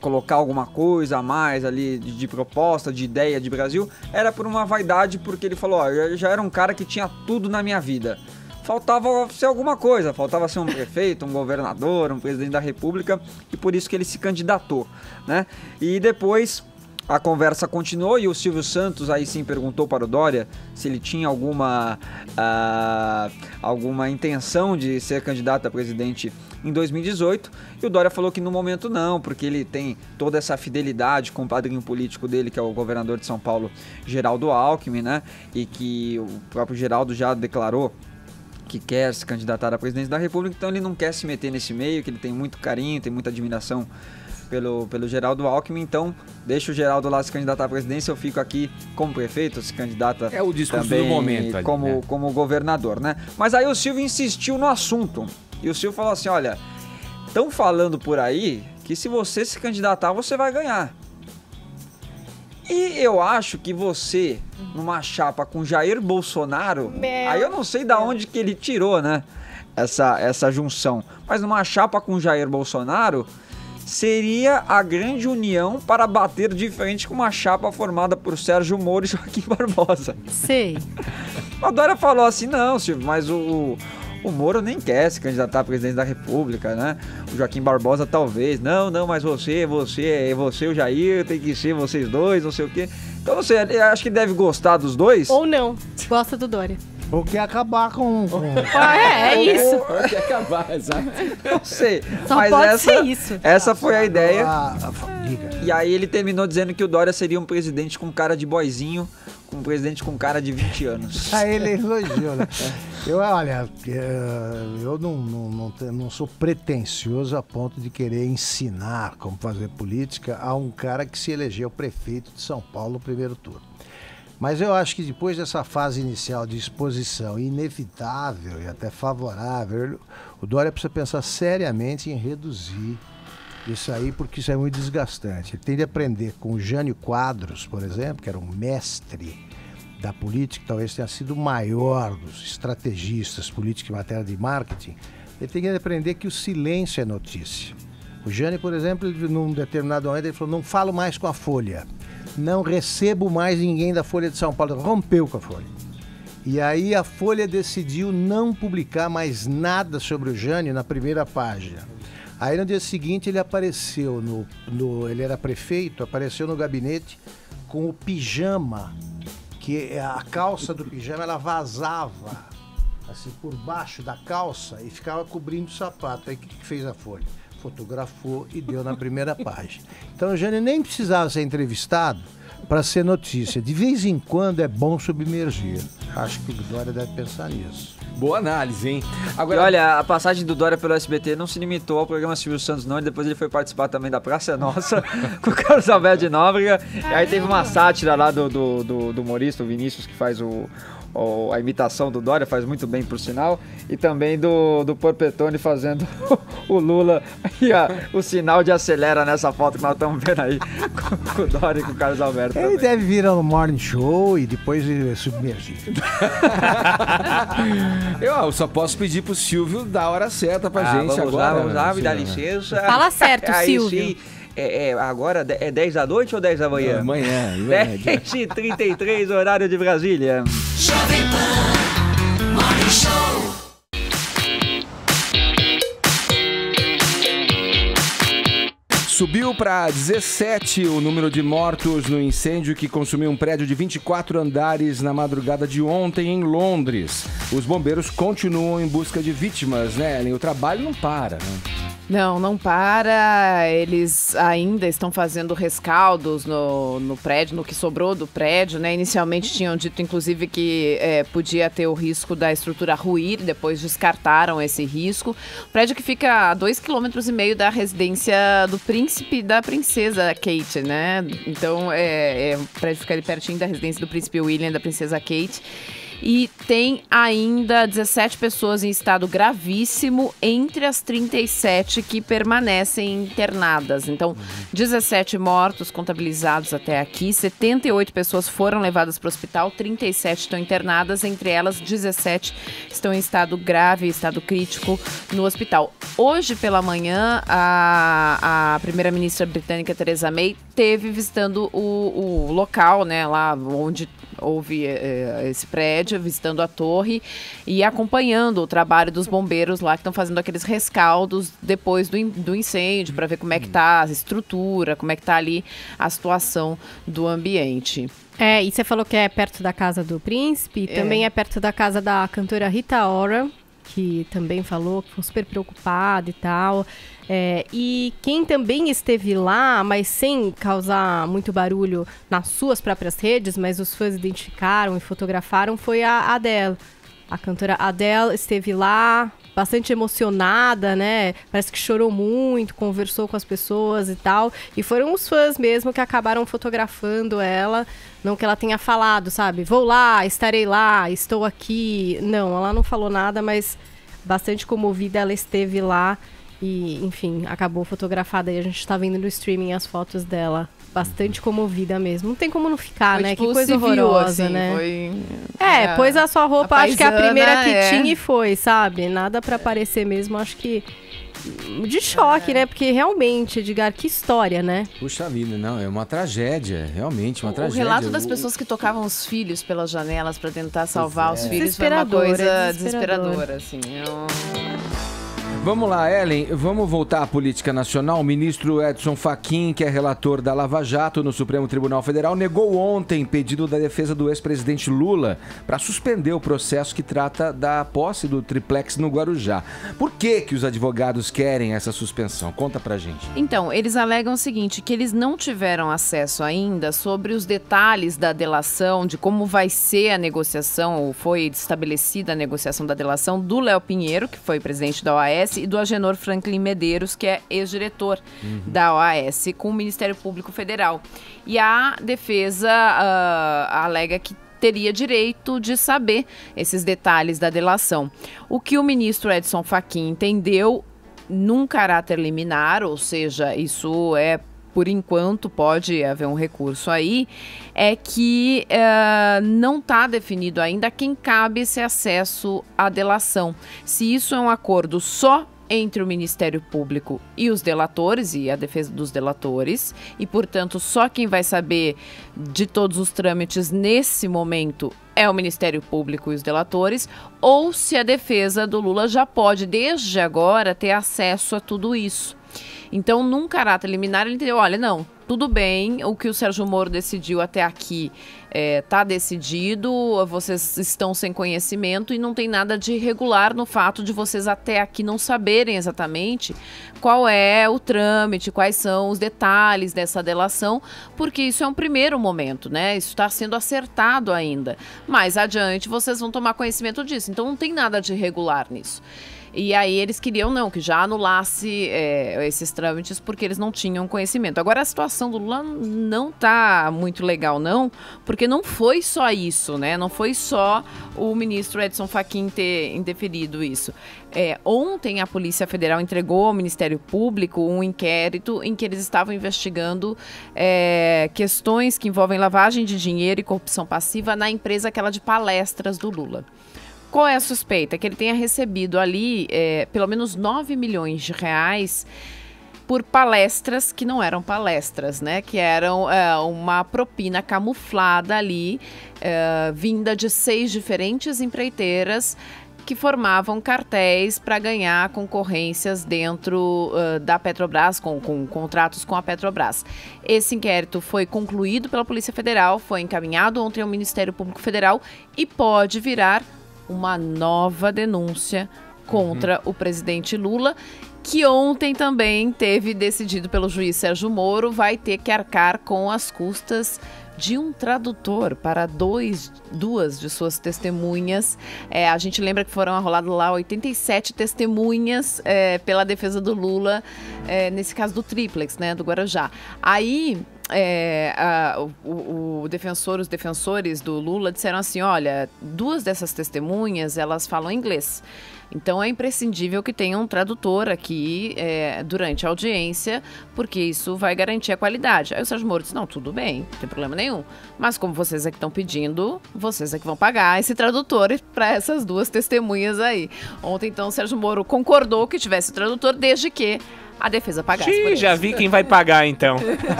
colocar alguma coisa a mais ali de proposta, de ideia de Brasil. Era por uma vaidade, porque ele falou, eu já era um cara que tinha tudo na minha vida. Faltava ser alguma coisa, faltava ser um prefeito, um governador, um presidente da República, e por isso que ele se candidatou, né? E depois a conversa continuou e o Silvio Santos aí sim perguntou para o Dória se ele tinha alguma intenção de ser candidato a presidente em 2018, e o Dória falou que no momento não, porque ele tem toda essa fidelidade com o padrinho político dele, que é o governador de São Paulo, Geraldo Alckmin, né? E que o próprio Geraldo já declarou que quer se candidatar à presidência da República, então ele não quer se meter nesse meio, que ele tem muito carinho, tem muita admiração pelo Geraldo Alckmin, então deixa o Geraldo lá se candidatar à presidência, eu fico aqui como prefeito, se candidata o discurso também do momento ali, como governador, né? Mas aí o Silvio insistiu no assunto, e o Silvio falou assim, olha, Estão falando por aí que se você se candidatar, você vai ganhar. E eu acho que você, numa chapa com Jair Bolsonaro, aí eu não sei de onde que ele tirou, né, essa junção, mas numa chapa com Jair Bolsonaro, seria a grande união para bater de frente com uma chapa formada por Sérgio Moro e Joaquim Barbosa. Sei. A Dória falou assim, não, Silvio, mas o Moro nem quer se candidatar a presidente da República, né? O Joaquim Barbosa talvez. Não, mas você, o Jair, tem que ser vocês dois, não sei o quê. Então você acho que deve gostar dos dois. Ou não. Gosta do Dória. Ou quer acabar com... É isso. Ou quer acabar, exato. Não sei. Só mas pode ser isso. Essa foi a ideia. Diga. E aí ele terminou dizendo que o Dória seria um presidente com cara de boyzinho, um presidente com cara de 20 anos. Aí ele elogiou, né? Eu não sou pretensioso a ponto de querer ensinar como fazer política a um cara que se elegeu prefeito de São Paulo no primeiro turno. Mas eu acho que depois dessa fase inicial de exposição inevitável e até favorável, o Dória precisa pensar seriamente em reduzir isso aí, porque isso é muito desgastante. Ele tem de aprender com o Jânio Quadros, por exemplo, que era um mestre da política, talvez tenha sido o maior dos estrategistas políticos em matéria de marketing. Ele tem de aprender que o silêncio é notícia. O Jânio, por exemplo, num determinado momento, ele falou, não falo mais com a Folha. Não recebo mais ninguém da Folha de São Paulo. Rompeu com a Folha. E aí a Folha decidiu não publicar mais nada sobre o Jânio na primeira página. Aí no dia seguinte ele apareceu, ele era prefeito, apareceu no gabinete com o pijama, que a calça do pijama ela vazava assim por baixo da calça e ficava cobrindo o sapato. Aí o que fez a Folha? Fotografou e deu na primeira página. Então o Jânio nem precisava ser entrevistado para ser notícia. De vez em quando é bom submergir. Acho que o Dória deve pensar nisso. Boa análise, hein? Agora, e olha, a passagem do Dória pelo SBT não se limitou ao programa Silvio Santos, não. Depois ele foi participar também da Praça é Nossa com o Carlos Alberto de Nóbrega. E aí teve uma sátira lá do humorista, o Vinícius, que faz a imitação do Dória, faz muito bem, por sinal. E também do Porpetone fazendo o Lula e o sinal de acelera nessa foto que nós estamos vendo aí com o Dória e com o Carlos Alberto. Ele também deve vir ao Morning Show e depois submergir. Eu só posso pedir pro Silvio dar a hora certa pra gente agora. Vamos lá, me dá licença. Fala certo, aí, Silvio. Sim, agora é 10 da noite ou 10 da manhã? Amanhã. 10h33, horário de Brasília. Jovem Pan Morning Show. Subiu para 17 o número de mortos no incêndio que consumiu um prédio de 24 andares na madrugada de ontem em Londres. Os bombeiros continuam em busca de vítimas, né, Ellen? O trabalho não para, né? Não para. Eles ainda estão fazendo rescaldos no prédio, no que sobrou do prédio, né? Inicialmente tinham dito, inclusive, que podia ter o risco da estrutura ruir, depois descartaram esse risco. O prédio que fica a 2,5 km da residência do príncipe e da princesa Kate, né? Então, o prédio fica ali pertinho da residência do príncipe William e da princesa Kate. E tem ainda 17 pessoas em estado gravíssimo entre as 37 que permanecem internadas. Então, 17 mortos contabilizados até aqui, 78 pessoas foram levadas para o hospital, 37 estão internadas, entre elas 17 estão em estado grave, estado crítico no hospital. Hoje pela manhã, a primeira-ministra britânica Theresa May esteve visitando o local, né, lá onde houve esse prédio, visitando a torre e acompanhando o trabalho dos bombeiros lá que estão fazendo aqueles rescaldos depois do incêndio para ver como é que tá a estrutura, como é que tá ali a situação do ambiente. E você falou que é perto da casa do príncipe, também é perto da casa da cantora Rita Ora, que também falou que ficou super preocupada e tal. E quem também esteve lá, mas sem causar muito barulho nas suas próprias redes, mas os fãs identificaram e fotografaram, foi a Adele. A cantora Adele esteve lá, bastante emocionada, né? Parece que chorou muito, conversou com as pessoas e tal. E foram os fãs mesmo que acabaram fotografando ela. Não que ela tenha falado, sabe? Vou lá, estarei lá, estou aqui. Não, ela não falou nada, mas bastante comovida ela esteve lá. E, enfim, acabou fotografada e a gente tá vendo no streaming as fotos dela. Bastante comovida mesmo. Não tem como não ficar, Foi, né? tipo, Que coisa civil, horrorosa, assim, né? foi- Pôs a sua roupa, a acho que é a paisana, primeira que tinha e foi, sabe? Nada pra aparecer mesmo, acho que... De choque, né? Porque realmente, Edgar, que história, né? Puxa vida, não, é uma tragédia, realmente uma O tragédia. relato das pessoas que tocavam os filhos pelas janelas pra tentar salvar os filhos foi uma Desesperador, coisa é desesperadora, assim. Vamos lá, Ellen, vamos voltar à política nacional. O ministro Edson Fachin, que é relator da Lava Jato no Supremo Tribunal Federal, negou ontem pedido da defesa do ex-presidente Lula para suspender o processo que trata da posse do triplex no Guarujá. Por que os advogados querem essa suspensão? Conta pra gente. Então, eles alegam o seguinte, que eles não tiveram acesso ainda sobre os detalhes da delação, de como vai ser a negociação, ou foi estabelecida a negociação da delação do Léo Pinheiro, que foi presidente da OAS, e do Agenor Franklin Medeiros, que é ex-diretor da OAS, com o Ministério Público Federal. E a defesa alega que teria direito de saber esses detalhes da delação. O que o ministro Edson Fachin entendeu num caráter liminar, ou seja, isso é, por enquanto, pode haver um recurso aí, é que não está definido ainda quem cabe esse acesso à delação. Se isso é um acordo só entre o Ministério Público e os delatores, e a defesa dos delatores, e, portanto, só quem vai saber de todos os trâmites nesse momento é o Ministério Público e os delatores, ou se a defesa do Lula já pode, desde agora, ter acesso a tudo isso. Então, num caráter liminar, ele entendeu, olha, não, tudo bem, o que o Sérgio Moro decidiu até aqui está decidido, vocês estão sem conhecimento e não tem nada de irregular no fato de vocês até aqui não saberem exatamente qual é o trâmite, quais são os detalhes dessa delação, porque isso é um primeiro momento, né? Isso está sendo acertado ainda. Mais adiante, vocês vão tomar conhecimento disso, então não tem nada de irregular nisso. E aí eles queriam, não, que já anulasse esses trâmites porque eles não tinham conhecimento. Agora a situação do Lula não tá muito legal, não, porque não foi só isso, né? Não foi só o ministro Edson Fachin ter indeferido isso. Ontem a Polícia Federal entregou ao Ministério Público um inquérito em que eles estavam investigando questões que envolvem lavagem de dinheiro e corrupção passiva na empresa aquela de palestras do Lula. Qual é a suspeita? Que ele tenha recebido ali pelo menos 9 milhões de reais por palestras que não eram palestras, né? Que eram uma propina camuflada ali, vinda de 6 diferentes empreiteiras que formavam cartéis para ganhar concorrências dentro da Petrobras, com contratos com a Petrobras. Esse inquérito foi concluído pela Polícia Federal, foi encaminhado ontem ao Ministério Público Federal e pode virar uma nova denúncia contra o presidente Lula, que ontem também teve decidido pelo juiz Sérgio Moro, vai ter que arcar com as custas de um tradutor para duas de suas testemunhas. A gente lembra que foram arroladas lá 87 testemunhas pela defesa do Lula, nesse caso do triplex, né, do Guarujá. Aí os defensores do Lula disseram assim, olha, 2 dessas testemunhas, elas falam inglês. Então é imprescindível que tenha um tradutor aqui durante a audiência, porque isso vai garantir a qualidade. Aí o Sérgio Moro disse, não, tudo bem, não tem problema nenhum. Mas como vocês é que estão pedindo, vocês é que vão pagar esse tradutor para essas 2 testemunhas aí. Ontem, então, o Sérgio Moro concordou que tivesse tradutor, desde que a defesa pagasse por já isso. vi quem vai pagar, então.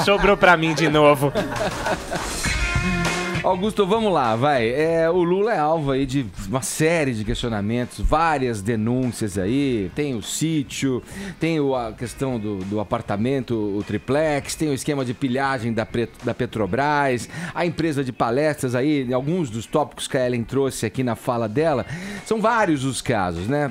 Sobrou pra mim de novo. Augusto, vamos lá, vai. O Lula é alvo aí de uma série de questionamentos, várias denúncias aí. Tem o sítio, tem a questão do apartamento, o triplex, tem o esquema de pilhagem da Petrobras, a empresa de palestras aí, alguns dos tópicos que a Ellen trouxe aqui na fala dela. São vários os casos, né?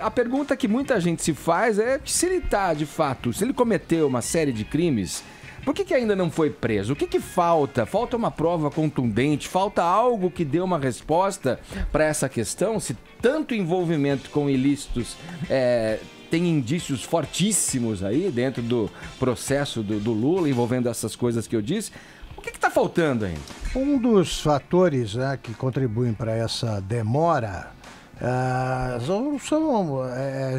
A pergunta que muita gente se faz é se ele tá, de fato, se ele cometeu uma série de crimes, por que ainda não foi preso? O que falta? Falta uma prova contundente? Falta algo que dê uma resposta para essa questão? Se tanto envolvimento com ilícitos tem indícios fortíssimos aí dentro do processo do Lula envolvendo essas coisas que eu disse, o que está faltando ainda? Um dos fatores, né, que contribuem para essa demora São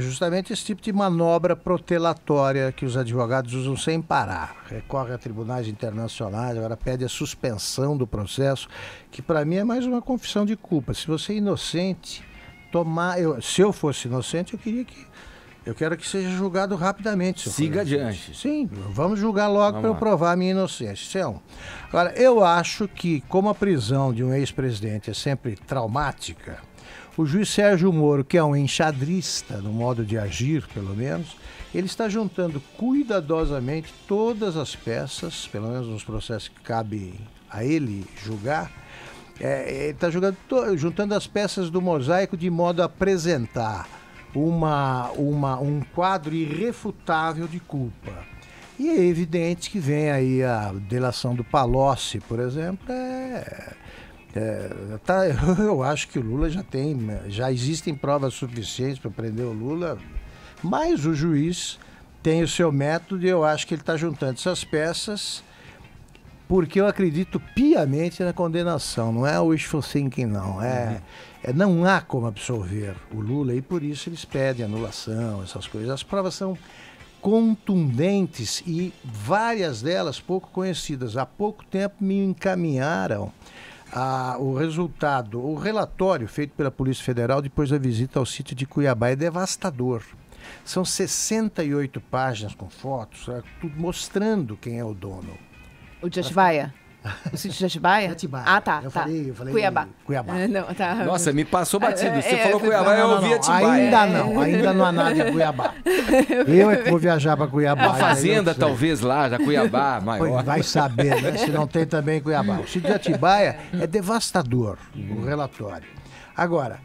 justamente esse tipo de manobra protelatória que os advogados usam sem parar. Recorre a tribunais internacionais, agora pede a suspensão do processo, que para mim é mais uma confissão de culpa. Se você é inocente, se eu fosse inocente, eu quero que seja julgado rapidamente. Siga adiante. Sim, vamos julgar logo para eu provar a minha inocência. Isso é um. Agora, eu acho que, como a prisão de um ex-presidente é sempre traumática, o juiz Sérgio Moro, que é um enxadrista no modo de agir, pelo menos, ele está juntando cuidadosamente todas as peças, pelo menos nos processos que cabe a ele julgar, ele está juntando as peças do mosaico de modo a apresentar um quadro irrefutável de culpa. E é evidente que vem aí a delação do Palocci, por exemplo, eu acho que o Lula já existem provas suficientes para prender o Lula, mas o juiz tem o seu método e eu acho que ele está juntando essas peças porque eu acredito piamente na condenação, não é wishful thinking, não. Não há como absolver o Lula e por isso eles pedem anulação, essas coisas. As provas são contundentes e várias delas pouco conhecidas. Há pouco tempo me encaminharam o relatório feito pela Polícia Federal depois da visita ao sítio de Cuiabá. É devastador. São 68 páginas com fotos, tudo mostrando quem é o dono. O de Atibaia? O sítio de Atibaia? Atibaia. Ah, tá. Eu falei Cuiabá. Cuiabá. Não, tá. Nossa, me passou batido. Você falou Cuiabá, eu ouvi Atibaia. Ainda não há nada em Cuiabá. Eu é que vou viajar para Cuiabá. Uma fazenda, talvez, lá, já Cuiabá, maior. Vai saber, né? Se não tem também em Cuiabá. O sítio de Atibaia é devastador, o relatório. Agora,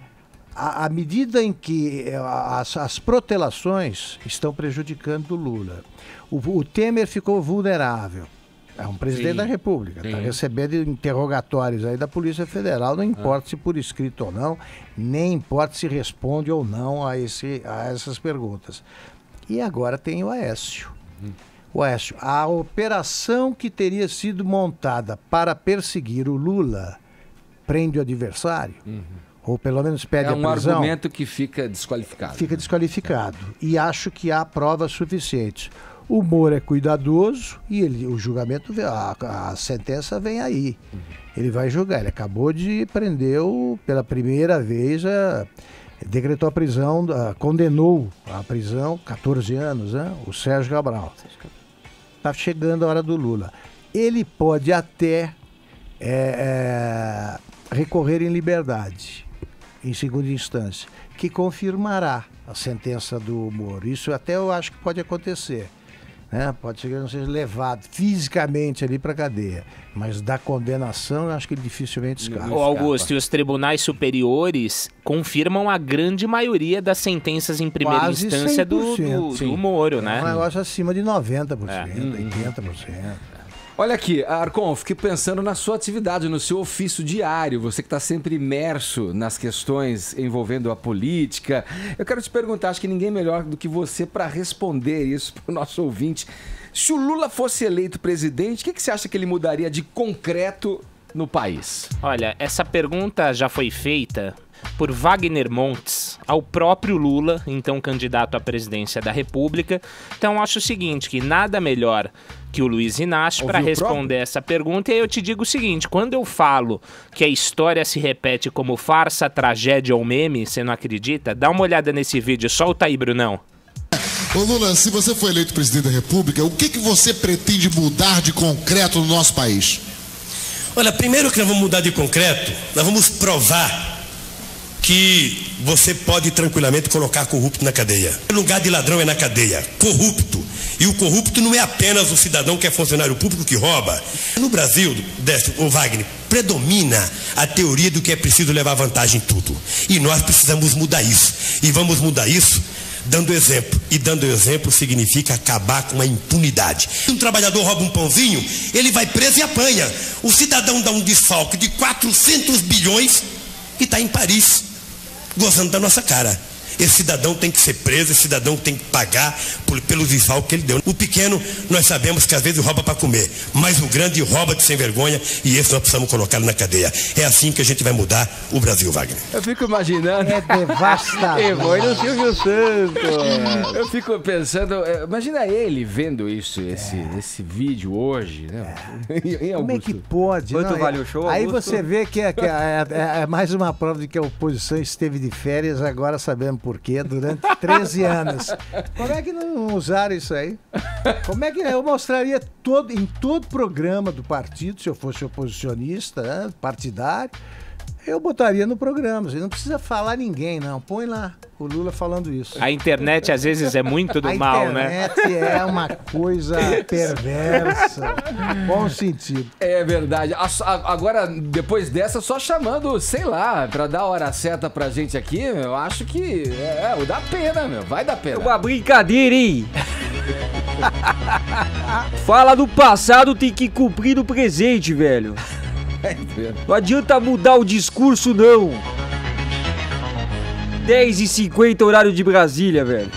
à medida em que as protelações estão prejudicando o Lula, o Temer ficou vulnerável. É um presidente da República, está recebendo interrogatórios aí da Polícia Federal, não importa se por escrito ou não, nem importa se responde ou não a essas perguntas. E agora tem o Aécio. O Aécio, a operação que teria sido montada para perseguir o Lula prende o adversário, ou pelo menos pede a prisão. É um argumento que fica desqualificado. Fica desqualificado. E acho que há provas suficientes. O Moro é cuidadoso e o julgamento, a sentença vem aí. Ele vai julgar. Ele acabou de prender pela primeira vez, decretou a prisão, condenou a prisão, 14 anos, né? O Sérgio Cabral. Está chegando a hora do Lula. Ele pode até recorrer em liberdade, em segunda instância, que confirmará a sentença do Moro. Isso até eu acho que pode acontecer. Pode ser que ele não seja levado fisicamente ali para a cadeia, mas da condenação eu acho que ele dificilmente escapa. Augusto, e os tribunais superiores confirmam a grande maioria das sentenças em primeira Quase instância 100%, do Moro, né? É um negócio acima de 90%, 80%. Olha aqui, Arcon, fiquei pensando na sua atividade, no seu ofício diário, você que está sempre imerso nas questões envolvendo a política. Eu quero te perguntar, acho que ninguém melhor do que você para responder isso para o nosso ouvinte. Se o Lula fosse eleito presidente, o que você acha que ele mudaria de concreto no país? Olha, essa pergunta já foi feita por Wagner Montes ao próprio Lula, então candidato à presidência da República. Então acho o seguinte, que nada melhor que o Luiz Inácio para responder essa pergunta. E aí eu te digo o seguinte, quando eu falo que a história se repete como farsa, tragédia ou meme, você não acredita? Dá uma olhada nesse vídeo, solta aí, Brunão. Ô Lula, se você for eleito presidente da República, o que você pretende mudar de concreto no nosso país? Olha, primeiro que nós vamos mudar de concreto, nós vamos provar que você pode tranquilamente colocar corrupto na cadeia. O lugar de ladrão é na cadeia, corrupto. E o corrupto não é apenas o cidadão que é funcionário público que rouba. No Brasil, o Wagner, predomina a teoria do que é preciso levar vantagem em tudo. E nós precisamos mudar isso. E vamos mudar isso dando exemplo. E dando exemplo significa acabar com a impunidade. Se um trabalhador rouba um pãozinho, ele vai preso e apanha. O cidadão dá um desfalque de 400 bilhões e está em Paris, gozando da nossa cara. Esse cidadão tem que ser preso, esse cidadão tem que pagar pelos desfalques que ele deu. O pequeno, nós sabemos que às vezes rouba para comer, mas o grande rouba de sem vergonha e esse nós precisamos colocá-lo na cadeia. É assim que a gente vai mudar o Brasil, Wagner. Eu fico imaginando... É devastador. Foi no Silvio Santos. Eu fico pensando, imagina ele vendo isso, esse vídeo hoje, né? Como é que pode? Quanto Não, vale o show, aí Augusto? você vê que é mais uma prova de que a oposição esteve de férias, agora sabemos por quê, durante 13 anos. Como é que não usaram isso aí? Como é que eu mostraria em todo programa do partido, se eu fosse oposicionista, né, partidário, eu botaria no programa. Você não precisa falar ninguém, não. Põe lá o Lula falando isso. A internet às vezes é muito do mal, né? A internet é uma coisa perversa. Bom sentido. É verdade. Agora, depois dessa, só chamando, sei lá, pra dar a hora certa pra gente aqui, eu acho que dá pena, meu. Vai dar pena. É uma brincadeira, hein? Fala do passado, tem que cumprir no presente, velho. Não adianta mudar o discurso, não. 10h50, horário de Brasília, velho.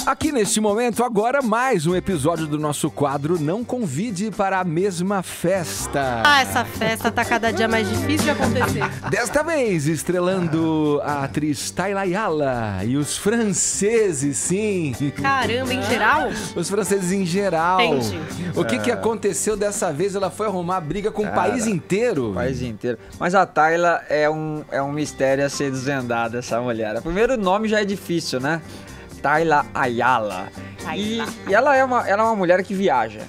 Aqui neste momento, agora mais um episódio do nosso quadro Não Convide para a Mesma Festa. Essa festa tá cada dia mais difícil de acontecer. Desta vez, estrelando a atriz Tayla Ayala e os franceses, sim. Caramba, em geral? Os franceses em geral. Entendi. O que aconteceu dessa vez? Ela foi arrumar briga com o país inteiro. O país inteiro. Mas a Tayla é um mistério a ser desvendado, essa mulher. O primeiro nome já é difícil, né? Tayla Ayala. E ela é uma mulher que viaja.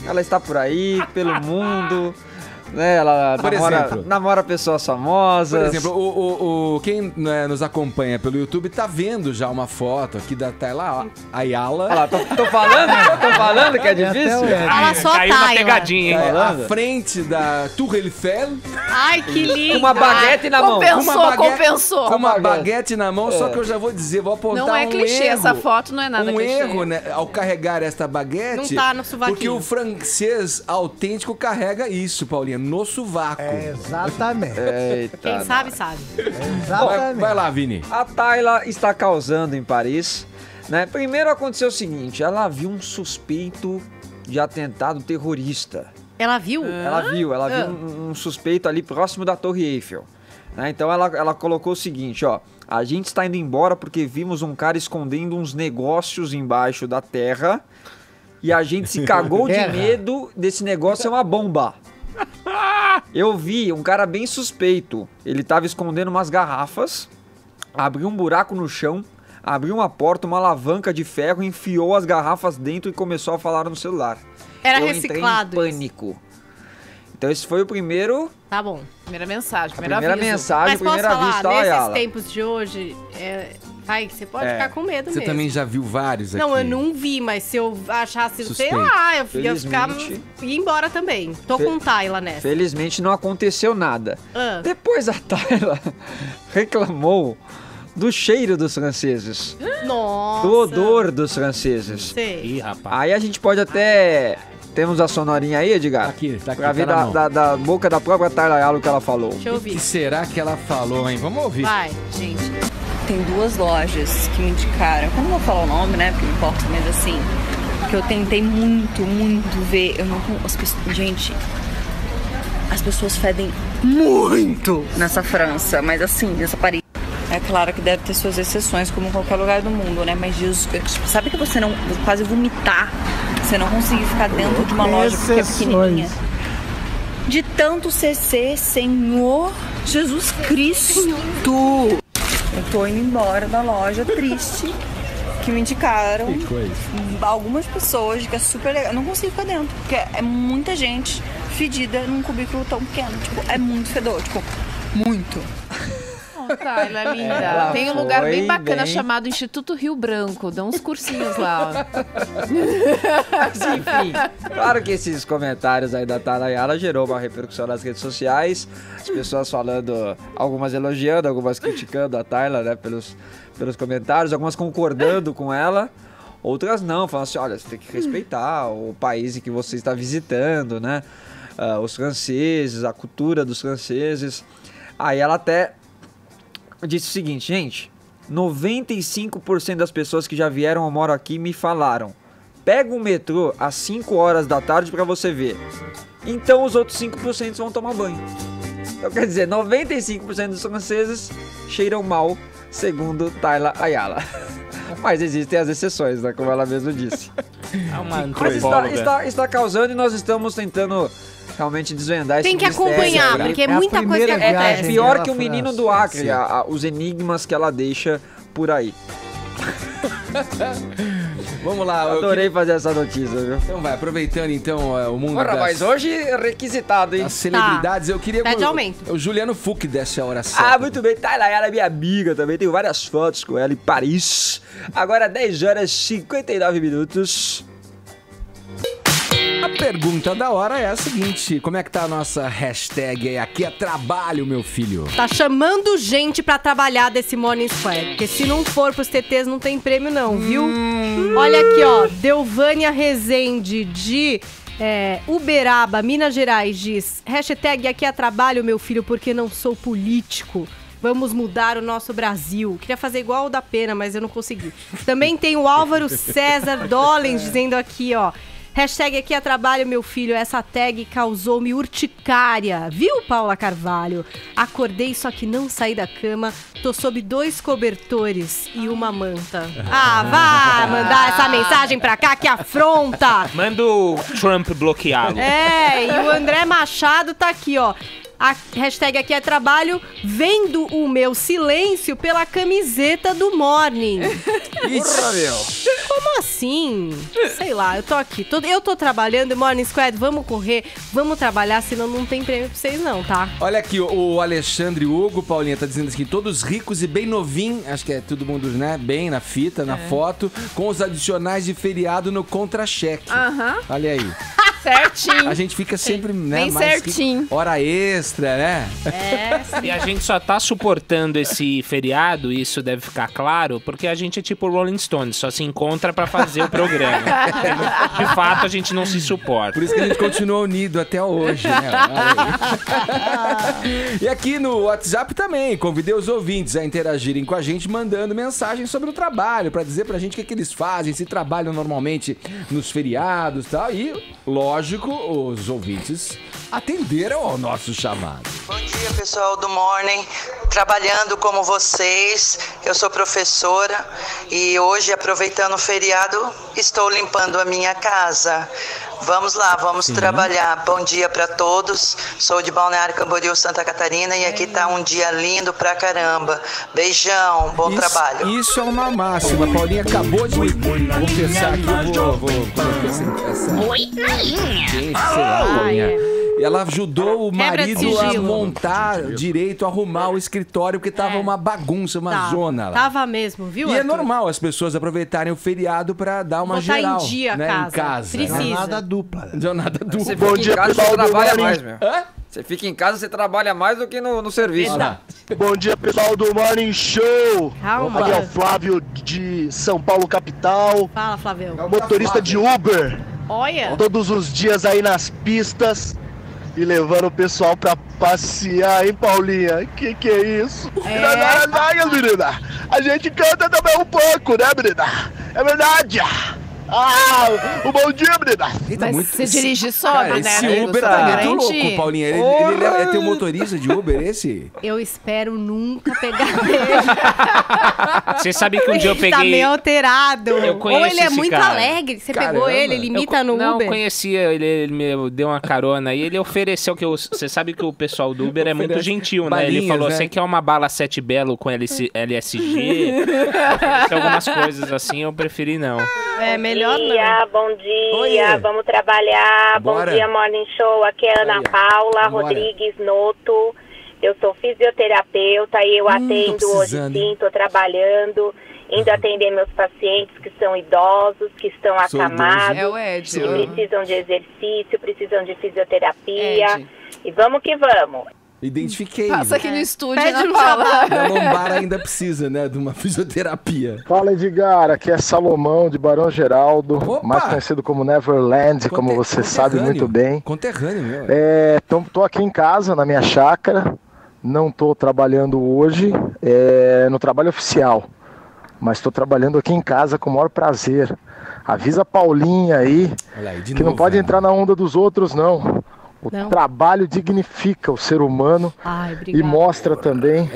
Ela está por aí, pelo mundo, né? Ela namora pessoas famosas. Por exemplo, quem nos acompanha pelo YouTube tá vendo já uma foto aqui da Tayla Ayala. Olha lá, tô falando que é difícil. Ela só caiu uma Tayla. pegadinha, hein? À frente da Tour Eiffel. Ai, que lindo. Com uma baguete na mão. Compensou. Com uma baguete na mão, só que eu já vou dizer, vou apontar Não é um clichê, erro. essa foto não é nada clichê. erro, né, ao carregar esta baguete. Não tá no sovaquinho. Porque o francês autêntico carrega isso, Paulinha, no sovaco. Exatamente. Eita, Quem sabe, sabe. Exatamente. Vai lá, Vini. A Tayla está causando em Paris, né? Primeiro aconteceu o seguinte, ela viu um suspeito de atentado terrorista. Ela viu? Ela viu um suspeito ali próximo da Torre Eiffel. Né? Então ela colocou o seguinte, ó. A gente está indo embora porque vimos um cara escondendo uns negócios embaixo da terra e a gente se cagou de medo desse negócio ser uma bomba. Eu vi um cara bem suspeito. Ele tava escondendo umas garrafas, abriu um buraco no chão, abriu uma porta, uma alavanca de ferro, enfiou as garrafas dentro e começou a falar no celular. Era Eu reciclado entrei em pânico. Então esse foi o primeiro... Tá bom. Primeira mensagem, Primeira mensagem, Mas posso primeira falar, vista, nesses Ayala. tempos de hoje, você pode ficar com medo Você mesmo. também já viu vários aqui. Não, eu não vi, mas se eu achasse, Suspeito. sei lá, eu ia ficar... Felizmente. ia embora também. Tô com Tayla nessa. Felizmente não aconteceu nada. Ah. Depois a Tayla reclamou do cheiro dos franceses. Nossa. Do odor dos franceses. Sei. Ih, rapaz. Aí a gente pode até... Temos a sonorinha aí, Edgar? Tá aqui, Pra ver tá na mão. da boca da própria Tayla Ayala o que ela falou. Deixa eu O que ouvir. será que ela falou, hein? Vamos ouvir. Vai, gente. Tem duas lojas que me indicaram, eu não vou falar o nome, né, porque não importa, mas assim, que eu tentei muito ver, eu não... Gente, as pessoas fedem muito nessa França, mas assim, nessa Paris. É claro que deve ter suas exceções, como em qualquer lugar do mundo, né, mas Jesus, sabe que você não, quase vomitar, você não conseguir ficar dentro de uma loja porque é pequenininha. De tanto CC, Senhor Jesus Cristo. Eu tô indo embora da loja triste, que me indicaram. Que coisa. Algumas pessoas, que é super legal. Eu não consigo ficar dentro, porque é muita gente fedida num cubículo tão pequeno. Tipo, é muito fedor, tipo, muito. Tayla é linda. Ela Tem um lugar foi bem bacana bem. chamado Instituto Rio Branco. Dá uns cursinhos lá. Mas enfim, claro que esses comentários aí da Tayla Ayala gerou uma repercussão nas redes sociais. As pessoas falando, algumas elogiando, algumas criticando a Tayla, né, pelos comentários, algumas concordando com ela. Outras não, falando assim, olha, você tem que respeitar o país em que você está visitando, né? Os franceses, a cultura dos franceses. Aí ela até disse o seguinte, gente, 95% das pessoas que já vieram ou moram aqui me falaram: pega o metrô às 5 horas da tarde pra você ver. Então os outros 5% vão tomar banho. Então quer dizer, 95% dos franceses cheiram mal, segundo Tayla Ayala. Mas existem as exceções, né, como ela mesma disse. É uma Mas está causando, e nós estamos tentando realmente desvendar esse mistério. Tem que acompanhar, porque é muita coisa que acontece. É pior que o menino do Acre, os enigmas que ela deixa por aí. Vamos lá. Adorei fazer essa notícia, viu? Então vai, aproveitando então o mundo mas hoje é requisitado, hein? As celebridades, eu queria... Pede aumento. O Juliano Fuch desse a hora certa. Muito bem. Tayla, ela é minha amiga também. Tenho várias fotos com ela em Paris. Agora 10 horas e 59 minutos. A pergunta da hora é a seguinte: como é que tá a nossa hashtag aí? Aqui é trabalho, meu filho. Tá chamando gente pra trabalhar desse Morning Square, porque se não for pros TTs não tem prêmio não, viu? Olha aqui, ó, Delvânia Rezende de Uberaba, Minas Gerais, diz: hashtag aqui é trabalho, meu filho, porque não sou político. Vamos mudar o nosso Brasil. Queria fazer igual o da Pena, mas eu não consegui. Também tem o Álvaro César Dollens dizendo aqui, ó: hashtag aqui é trabalho, meu filho. Essa tag causou-me urticária. Viu, Paula Carvalho? Acordei, só que não saí da cama. Tô sob 2 cobertores e uma manta. Vá mandar essa mensagem pra cá, que afronta. Manda o Trump bloqueá-lo. E o André Machado tá aqui, ó. A hashtag aqui é trabalho, vendo o meu silêncio pela camiseta do Morning. Porra, meu. Como assim? Sei lá, eu tô aqui. Eu tô trabalhando, Morning Squad, vamos correr, vamos trabalhar, senão não tem prêmio pra vocês não, tá? Olha aqui, o Alexandre Hugo, Paulinha, tá dizendo aqui, todos ricos e bem novinhos, acho que é todo mundo, né, bem na fita, na foto, com os adicionais de feriado no contra-cheque. Olha aí. Certinho. A gente fica sempre, né, bem mais certinho. Hora extra, né? E a gente só tá suportando esse feriado, isso deve ficar claro, porque a gente é tipo Rolling Stones, só se encontra pra fazer o programa. De fato, a gente não se suporta. Por isso que a gente continua unido até hoje, né? E aqui no WhatsApp também, convidei os ouvintes a interagirem com a gente, mandando mensagens sobre o trabalho, pra dizer pra gente o que eles fazem, se trabalham normalmente nos feriados e tal. E, lógico, os ouvintes atenderam ao nosso chamado. Bom dia, pessoal do Morning. Trabalhando como vocês, eu sou professora e hoje, aproveitando o feriado, estou limpando a minha casa. Vamos lá, vamos trabalhar. Bom dia para todos. Sou de Balneário Camboriú, Santa Catarina, e aqui tá um dia lindo pra caramba. Beijão, bom trabalho. Isso é uma máxima. A Paulinha acabou de me confessar aqui. Vou colocar essa... Oi, rainha. Sei lá, Paulinha. E ela ajudou o marido a montar direito, a arrumar o escritório, porque tava uma bagunça, uma zona lá. Tava mesmo, viu, E Arthur? é normal as pessoas aproveitarem o feriado pra dar uma botar geral. em dia a né, casa. Em casa. Precisa. Jornada dupla. Jornada dupla. Você fica em casa, você trabalha mais, meu. Você fica em casa, você trabalha mais do que no serviço. Bom dia, pessoal do Morning Show. Calma. Aqui é o Flávio de São Paulo, capital. Fala, Flávio. Motorista de Uber. Olha. Todos os dias aí nas pistas e levando o pessoal pra passear, hein, Paulinha? Que é isso? Menina, a gente canta também um pouco, né, menina? É verdade. O bom dia, menina. Mas você dirige sóbrio, né? Esse Uber tá muito louco, Paulinha. Ele é teu motorista de Uber, esse? Eu espero nunca pegar ele. Você sabe que um dia eu peguei... Ele tá meio alterado. Eu conheço Ou ele é esse muito cara. alegre. Você pegou ele imita no Não, Uber? eu conhecia, ele me deu uma carona e ele ofereceu que você sabe que o pessoal do Uber é muito gentil, né? Ele falou, você quer uma bala 7 Belo com LSG? Tem algumas coisas assim, eu preferi não. É melhor não. Bom dia, vamos trabalhar. Bora. Bom dia, Morning Show. Aqui é Ana Paula Bora. Rodrigues Noto. Eu sou fisioterapeuta e eu atendo hoje sim, estou trabalhando, indo atender meus pacientes que são idosos, que estão acamados, É o Ed. que precisam de exercício, precisam de fisioterapia. E vamos que vamos. Identifiquei. Passa aqui no estúdio, Pede Ana um Paula. A lombar ainda precisa, né, de uma fisioterapia. Fala, Edgar. Aqui é Salomão de Barão Geraldo, mais conhecido como Neverland, como você sabe muito bem. Conterrâneo, meu. Tô aqui em casa, na minha chácara. Não tô trabalhando hoje, no trabalho oficial. mas estou trabalhando aqui em casa com o maior prazer. Avisa a Paulinha aí, que não pode entrar na onda dos outros, não. O trabalho dignifica o ser humano e mostra também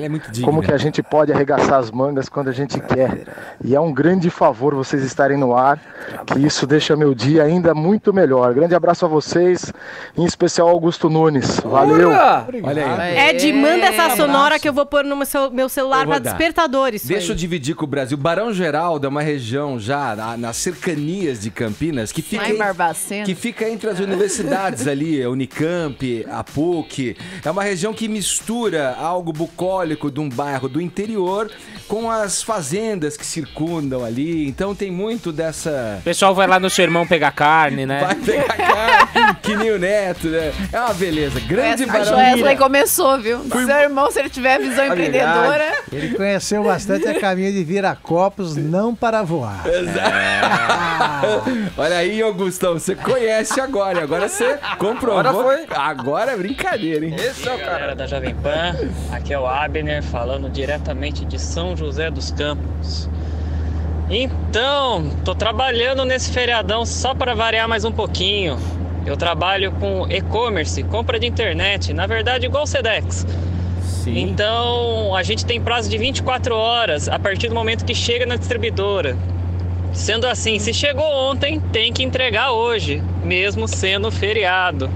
como que a gente pode arregaçar as mangas quando a gente quer. E é um grande favor vocês estarem no ar, que isso deixa meu dia ainda muito melhor. Grande abraço a vocês, em especial Augusto Nunes. Valeu! Olha aí. Ed, manda essa sonora que eu vou pôr no meu celular para despertadores. Deixa eu dividir com o Brasil. Barão Geraldo é uma região já nas cercanias de Campinas que fica entre as universidades ali, a Unicamp, a PUC. É uma região que mistura algo bucólico de um bairro do interior com as fazendas que circundam ali. Então tem muito dessa... O pessoal vai lá no seu irmão pegar carne, né? Vai pegar carne, que nem o Neto, né? É uma beleza. Grande Barão. A Wesley começou, viu? Seu irmão, se ele tiver visão empreendedora... Ele conheceu bastante a caminho de Viracopos, não para voar. Olha aí, Augustão, você conhece agora você comprovou. Agora é brincadeira, hein? Esse é o cara da Jovem Pan, aqui é o Abner, falando diretamente de São José dos Campos. Então, tô trabalhando nesse feriadão só para variar mais um pouquinho. Eu trabalho com e-commerce, compra de internet, na verdade igual o Sedex. Sim. Então, a gente tem prazo de 24 horas a partir do momento que chega na distribuidora. Sendo assim, se chegou ontem, tem que entregar hoje, mesmo sendo feriado.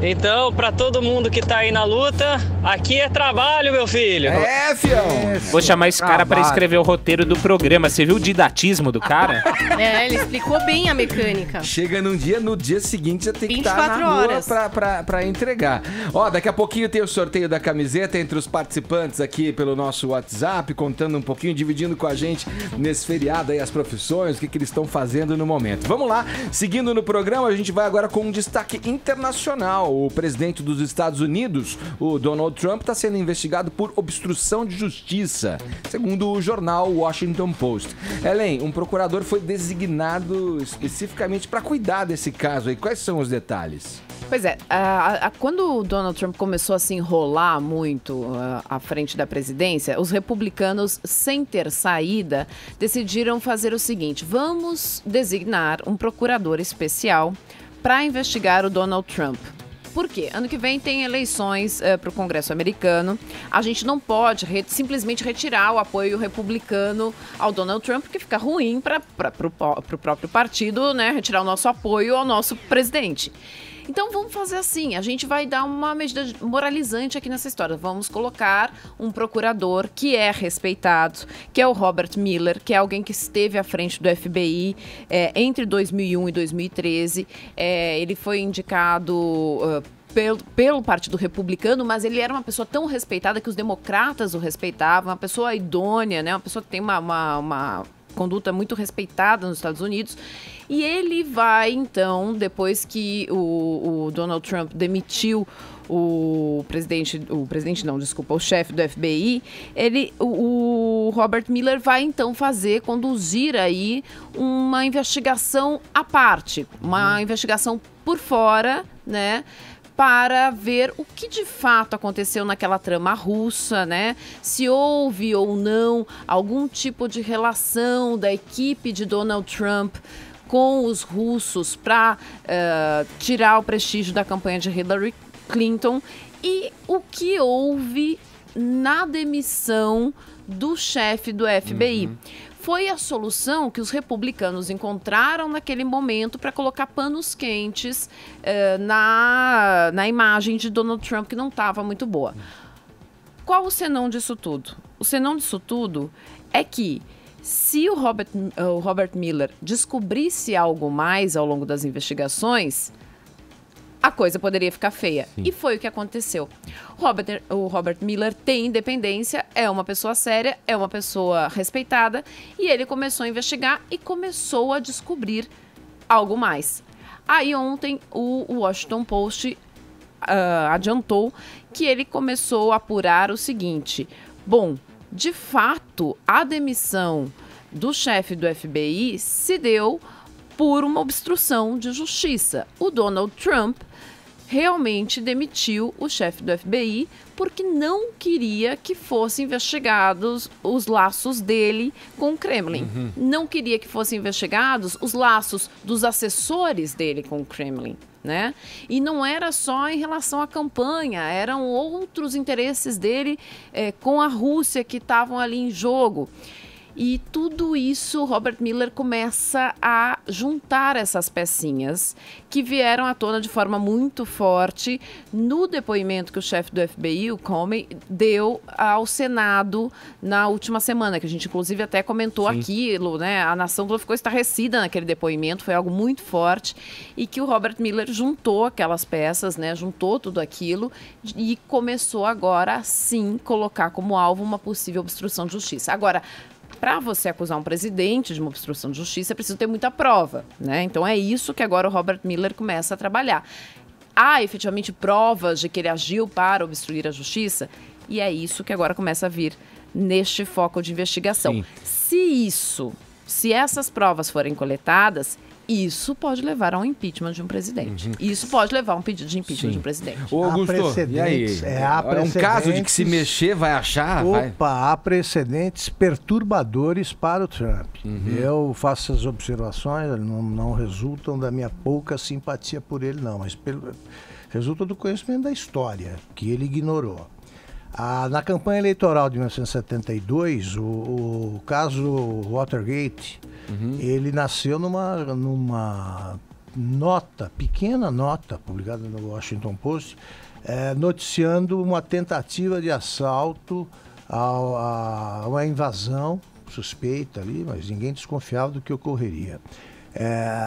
Então, pra todo mundo que tá aí na luta, aqui é trabalho, meu filho. É, fião. Vou chamar esse cara pra escrever o roteiro do programa. Você viu o didatismo do cara? Ele explicou bem a mecânica. Chega no dia seguinte já tem que estar na rua pra entregar. Ó, daqui a pouquinho tem o sorteio da camiseta entre os participantes aqui pelo nosso WhatsApp, contando um pouquinho, dividindo com a gente nesse feriado aí as profissões, o que eles estão fazendo no momento. Vamos lá, seguindo no programa, a gente vai agora com um destaque internacional. O presidente dos Estados Unidos, o Donald Trump, está sendo investigado por obstrução de justiça, segundo o jornal Washington Post. Ellen, um procurador foi designado especificamente para cuidar desse caso aí. Quais são os detalhes? Pois é, quando o Donald Trump começou a se enrolar muito à frente da presidência, os republicanos, sem ter saída, decidiram fazer o seguinte: vamos designar um procurador especial para investigar o Donald Trump. Por quê? Ano que vem tem eleições para o Congresso americano. A gente não pode simplesmente retirar o apoio republicano ao Donald Trump, porque fica ruim para o próprio partido, né? Retirar o nosso apoio ao nosso presidente. Então vamos fazer assim, a gente vai dar uma medida moralizante aqui nessa história. Vamos colocar um procurador que é respeitado, que é o Robert Mueller, que é alguém que esteve à frente do FBI entre 2001 e 2013. Ele foi indicado pelo Partido Republicano, mas ele era uma pessoa tão respeitada que os democratas o respeitavam, uma pessoa idônea, né? Uma pessoa que tem uma conduta muito respeitada nos Estados Unidos. E ele vai, então, depois que o Donald Trump demitiu o chefe do FBI, o Robert Mueller vai, então, conduzir aí uma investigação à parte, uma investigação por fora, né? Para ver o que de fato aconteceu naquela trama russa, né? Se houve ou não algum tipo de relação da equipe de Donald Trump com os russos para tirar o prestígio da campanha de Hillary Clinton e o que houve na demissão do chefe do FBI. Foi a solução que os republicanos encontraram naquele momento para colocar panos quentes na imagem de Donald Trump, que não estava muito boa. Qual o senão disso tudo? O senão disso tudo é que se o Robert Mueller descobrisse algo mais ao longo das investigações, a coisa poderia ficar feia. Sim. E foi o que aconteceu. O Robert Mueller tem independência, é uma pessoa séria, é uma pessoa respeitada, e ele começou a investigar e começou a descobrir algo mais. Aí ontem o Washington Post adiantou que ele começou a apurar o seguinte: bom, de fato, a demissão do chefe do FBI se deu por uma obstrução de justiça. O Donald Trump realmente demitiu o chefe do FBI porque não queria que fossem investigados os laços dele com o Kremlin. Não queria que fossem investigados os laços dos assessores dele com o Kremlin, né? E não era só em relação à campanha, eram outros interesses dele com a Rússia que estavam ali em jogo. E tudo isso, Robert Mueller começa a juntar essas pecinhas que vieram à tona de forma muito forte no depoimento que o chefe do FBI, o Comey, deu ao Senado na última semana, que a gente inclusive até comentou aquilo, né? A nação toda ficou estarrecida naquele depoimento, foi algo muito forte, e que o Robert Mueller juntou aquelas peças, né? Juntou tudo aquilo e começou agora, sim, colocar como alvo uma possível obstrução de justiça. Agora, para você acusar um presidente de uma obstrução de justiça, é preciso ter muita prova, né? Então é isso que agora o Robert Mueller começa a trabalhar. Há efetivamente provas de que ele agiu para obstruir a justiça? E é isso que agora começa a vir neste foco de investigação. Se essas provas forem coletadas, isso pode levar a um impeachment de um presidente. Isso pode levar a um pedido de impeachment de um presidente. Ô, Augusto, e aí? É um caso de que se mexer vai achar? Há precedentes perturbadores para o Trump. Eu faço essas observações, não resultam da minha pouca simpatia por ele, não, mas resultam do conhecimento da história, que ele ignorou. Na campanha eleitoral de 1972, o caso Watergate, ele nasceu numa pequena nota, publicada no Washington Post, noticiando uma tentativa de assalto a uma invasão suspeita ali, mas ninguém desconfiava do que ocorreria.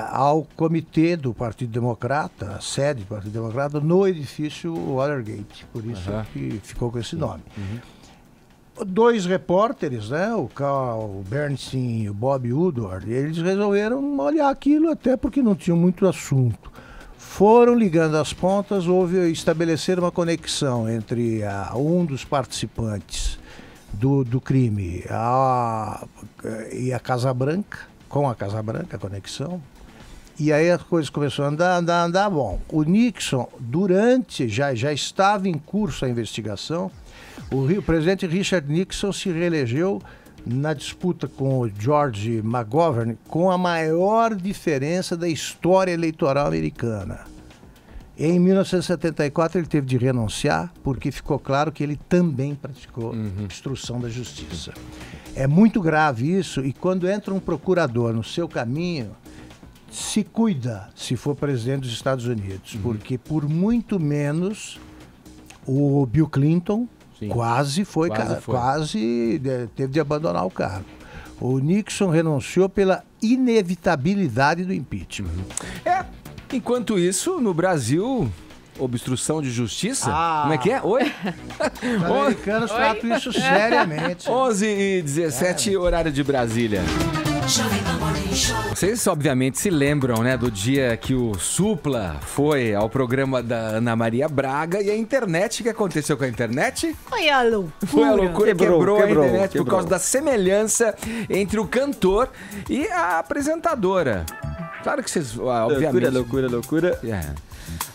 Ao comitê do Partido Democrata, a sede do Partido Democrata, no edifício Watergate, por isso que ficou com esse nome. Dois repórteres, né, o Carl Bernstein e o Bob Woodward, eles resolveram olhar aquilo até porque não tinham muito assunto. Foram ligando as pontas, estabelecer uma conexão entre um dos participantes do crime e a Casa Branca, com a Casa Branca, a conexão. E aí as coisas começaram a andar. Bom, o Nixon, já estava em curso a investigação. O presidente Richard Nixon se reelegeu na disputa com o George McGovern com a maior diferença da história eleitoral americana. Em 1974 ele teve de renunciar porque ficou claro que ele também praticou obstrução da justiça. É muito grave isso, e quando entra um procurador no seu caminho, se cuida se for presidente dos Estados Unidos, porque por muito menos o Bill Clinton quase teve de abandonar o cargo. O Nixon renunciou pela inevitabilidade do impeachment. Enquanto isso, no Brasil, obstrução de justiça? Como é que é? Oi? Os americanos tratam isso seriamente. 11h17, horário de Brasília. Vocês obviamente se lembram, né, do dia que o Supla foi ao programa da Ana Maria Braga e a internet, o que aconteceu com a internet? Foi a loucura. Foi a loucura, quebrou a internet por causa da semelhança entre o cantor e a apresentadora. Claro que vocês, obviamente... Loucura.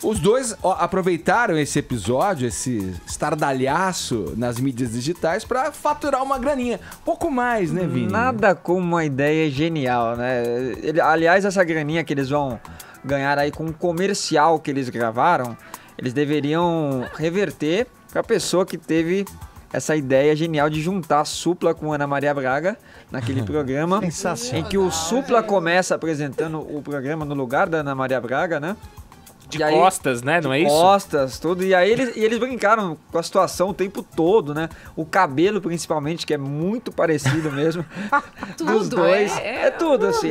Os dois aproveitaram esse episódio, esse estardalhaço nas mídias digitais para faturar uma graninha. Pouco mais, né, Vini? Nada como uma ideia genial, né? Aliás, essa graninha que eles vão ganhar aí com um comercial que eles gravaram, eles deveriam reverter para a pessoa que teve essa ideia genial de juntar a Supla com a Ana Maria Braga naquele programa. Sensacional. Em que o Supla começa apresentando o programa no lugar da Ana Maria Braga, né? De costas, né? Não é isso? Costas, tudo. E aí eles brincaram com a situação o tempo todo, né? O cabelo, principalmente, que é muito parecido mesmo. Dos dois. É tudo, assim.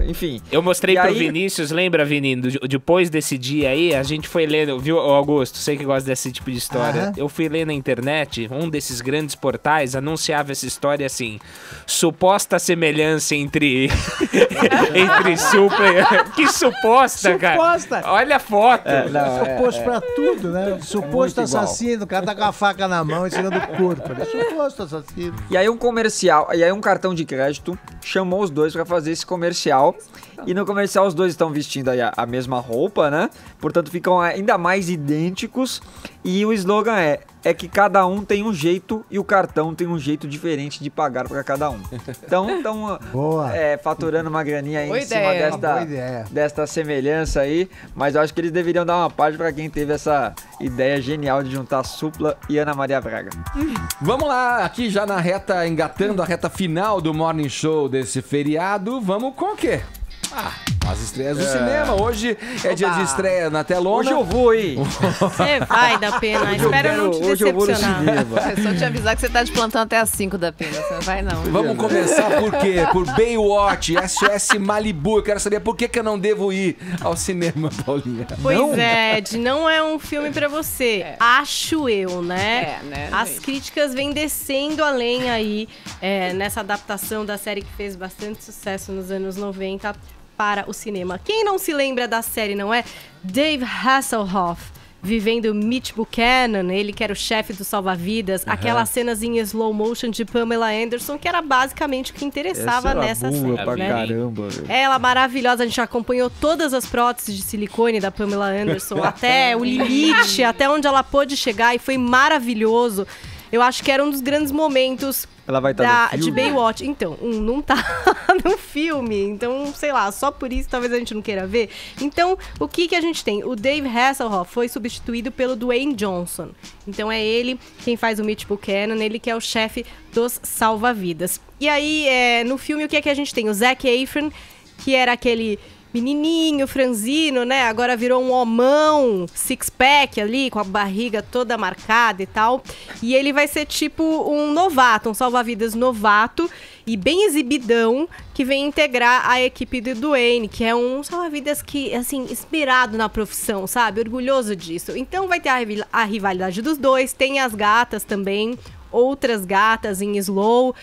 Enfim. Eu mostrei pro Vinícius, lembra, Vini? Depois desse dia aí, a gente foi lendo, viu, Augusto? Sei que gosta desse tipo de história. Eu fui ler na internet, um desses grandes portais anunciava essa história assim: suposta semelhança entre Supla. Que suposta, cara. Olha a foto. Suposto pra tudo, né? Suposto assassino, o cara tá com a faca na mão em cima do corpo. Ele é suposto assassino. E aí um cartão de crédito chamou os dois pra fazer esse comercial. E no comercial os dois estão vestindo aí a mesma roupa, né? Portanto, ficam ainda mais idênticos. E o slogan é que cada um tem um jeito e o cartão tem um jeito diferente de pagar para cada um. Então, faturando uma graninha aí em cima desta semelhança aí. Mas eu acho que eles deveriam dar uma parte para quem teve essa ideia genial de juntar Supla e Ana Maria Braga. Vamos lá, aqui já na reta, engatando a reta final do Morning Show desse feriado. Vamos com o quê? As estreias do cinema. Hoje é dia de estreia na telona. Hoje eu vou, hein? Você vai, da Pena. Espero não te decepcionar. É só te avisar que você tá de plantão até as 5 da Pena. Você não vai, não. Vamos começar por quê? Por Baywatch, SOS Malibu. Eu quero saber por que eu não devo ir ao cinema, Paulinha. Pois é, Ed, não é um filme pra você. Acho eu, né? As críticas vêm descendo a lenha aí nessa adaptação da série que fez bastante sucesso nos anos 90 para o cinema. Quem não se lembra da série, não é? Dave Hasselhoff vivendo Mitch Buchanan, ele que era o chefe do Salva-Vidas, aquelas cenas em slow motion de Pamela Anderson, que era basicamente o que interessava nessa série, pra caramba, velho. Ela maravilhosa, a gente acompanhou todas as próteses de silicone da Pamela Anderson, até o limite, até onde ela pôde chegar, e foi maravilhoso. Eu acho que era um dos grandes momentos Ela vai estar no filme? de Baywatch. Então, não tá no filme. Então, sei lá, só por isso talvez a gente não queira ver. Então, o que a gente tem? O Dave Hasselhoff foi substituído pelo Dwayne Johnson. Então, é ele quem faz o Mitch Buchanan, ele que é o chefe dos Salva-Vidas. E aí, no filme, o que é que a gente tem? O Zac Efron, que era aquele menininho, franzino, né? Agora virou um homão, six-pack ali, com a barriga toda marcada e tal. E ele vai ser tipo um novato, um salva-vidas novato e bem exibidão, que vem integrar a equipe do Dwayne, que é um salva-vidas que, assim, inspirado na profissão, sabe? Orgulhoso disso. Então vai ter a rivalidade dos dois, tem as gatas também, outras gatas em slow,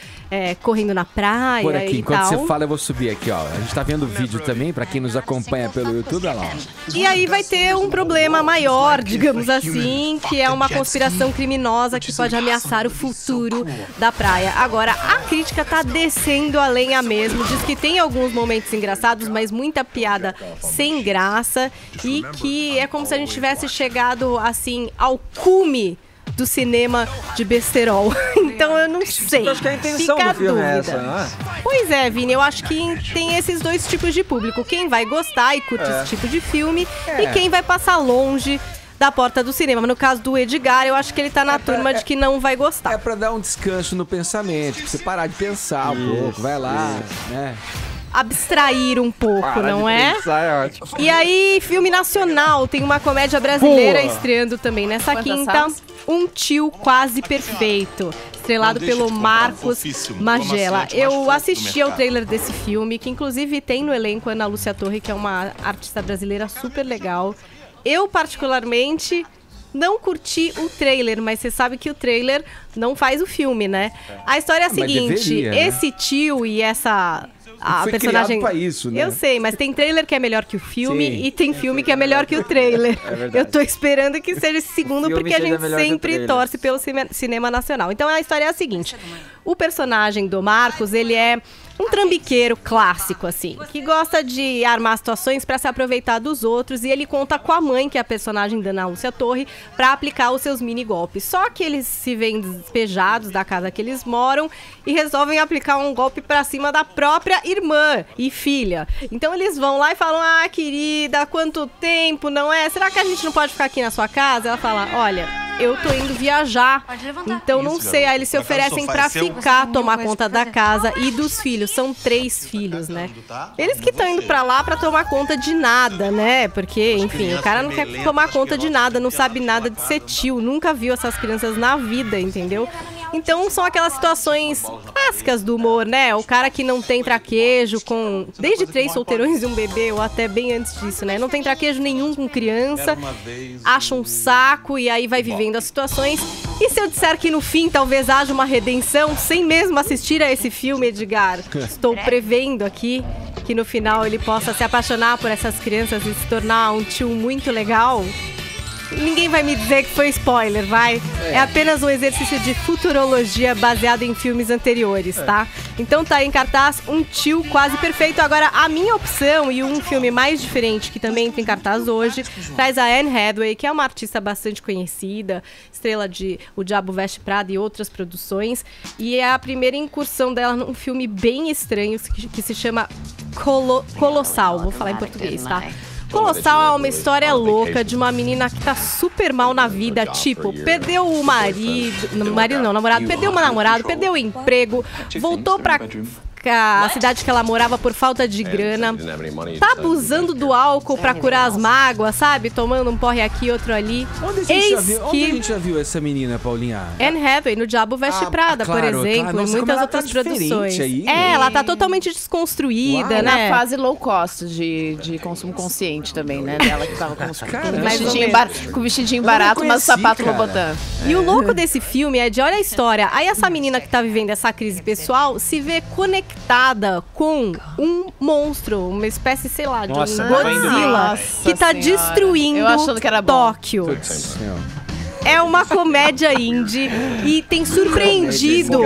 correndo na praia Por aqui, e enquanto tal. você fala, eu vou subir aqui, ó. A gente tá vendo o vídeo também, pra quem nos acompanha pelo YouTube, olha lá. E aí vai ter um problema maior, digamos assim, que é uma conspiração criminosa que pode ameaçar o futuro da praia. Agora, a crítica tá descendo a lenha mesmo, diz que tem alguns momentos engraçados, mas muita piada sem graça, e que é como se a gente tivesse chegado, assim, ao cume do cinema de besterol. Então eu não sei. Eu acho que a intenção do filme é essa, não é? Pois é, Vini, eu acho que tem esses dois tipos de público. Quem vai gostar e curte esse tipo de filme e quem vai passar longe da porta do cinema. Mas no caso do Edgar, eu acho que ele tá na turma de que não vai gostar. É pra dar um descanso no pensamento, pra você parar de pensar um pouco, vai lá, né? Abstrair um pouco, não é? Pensar, é ótimo. E aí, filme nacional, tem uma comédia brasileira estreando também nessa quinta. Um Tio Quase Perfeito, estrelado pelo Marcos Magela. Eu assisti ao trailer desse filme, que inclusive tem no elenco Ana Lúcia Torre, que é uma artista brasileira super legal. Eu, particularmente, não curti o trailer, mas você sabe que o trailer não faz o filme, né? A história é a seguinte, deveria, né? esse tio e essa... A Foi personagem criado pra isso, né? Eu sei, mas tem trailer que é melhor que o filme e tem filme que é melhor que o trailer. Eu tô esperando que seja esse segundo, porque a gente sempre torce pelo cinema nacional. Então a história é a seguinte: o personagem do Marcos, ele é um trambiqueiro clássico, assim, que gosta de armar situações pra se aproveitar dos outros, e ele conta com a mãe, que é a personagem da Ana Lúcia Torre, pra aplicar os seus mini golpes. Só que eles se veem despejados da casa que eles moram e resolvem aplicar um golpe pra cima da própria irmã e filha. Então eles vão lá e falam: ah, querida, quanto tempo, não é? Será que a gente não pode ficar aqui na sua casa? Ela fala: olha, eu tô indo viajar, então não sei. Aí eles se oferecem pra ficar, tomar conta da casa e dos filhos. São 3 filhos, né? Eles que estão indo pra lá pra tomar conta de nada, né? Porque, enfim, o cara não quer tomar conta de nada, não sabe nada de ser tio, nunca viu essas crianças na vida, entendeu? Então são aquelas situações clássicas do humor, né? O cara que não tem traquejo com desde 3 solteirões e um bebê, ou até bem antes disso, né? Não tem traquejo nenhum com criança, acha um saco e aí vai vivendo as situações. E se eu disser que no fim talvez haja uma redenção, sem mesmo assistir a esse filme, Edgar? Estou prevendo aqui que no final ele possa se apaixonar por essas crianças e se tornar um tio muito legal, ninguém vai me dizer que foi spoiler, vai? É apenas um exercício de futurologia baseado em filmes anteriores, tá? Então tá em cartaz Um Tio Quase Perfeito. Agora, a minha opção e um filme mais diferente que também entra em cartaz hoje traz a Anne Hathaway, que é uma artista bastante conhecida, estrela de O Diabo Veste Prada e outras produções. E é a primeira incursão dela num filme bem estranho que se chama Colossal. Vou falar em português, tá? Colossal é uma história louca de uma menina que tá super mal na vida, tipo, perdeu o namorado, perdeu uma namorada, perdeu o emprego, voltou pra a cidade que ela morava por falta de grana, tá abusando do álcool pra curar as mágoas, sabe? Tomando um porre aqui, outro ali. Onde a gente já viu essa menina, Paulinha? Anne Hathaway, no Diabo Veste Prada, por exemplo, e muitas outras produções. Aí, ela tá totalmente desconstruída, né? Na fase low cost de consumo consciente também, né? Dela que tava com vestidinho barato, mas sapato Lobotan. E o louco desse filme é de, olha a história, aí essa menina que tá vivendo essa crise pessoal se vê conectada com um monstro, uma espécie, sei lá, de um Godzilla que tá destruindo Tóquio. É uma comédia indie e tem surpreendido.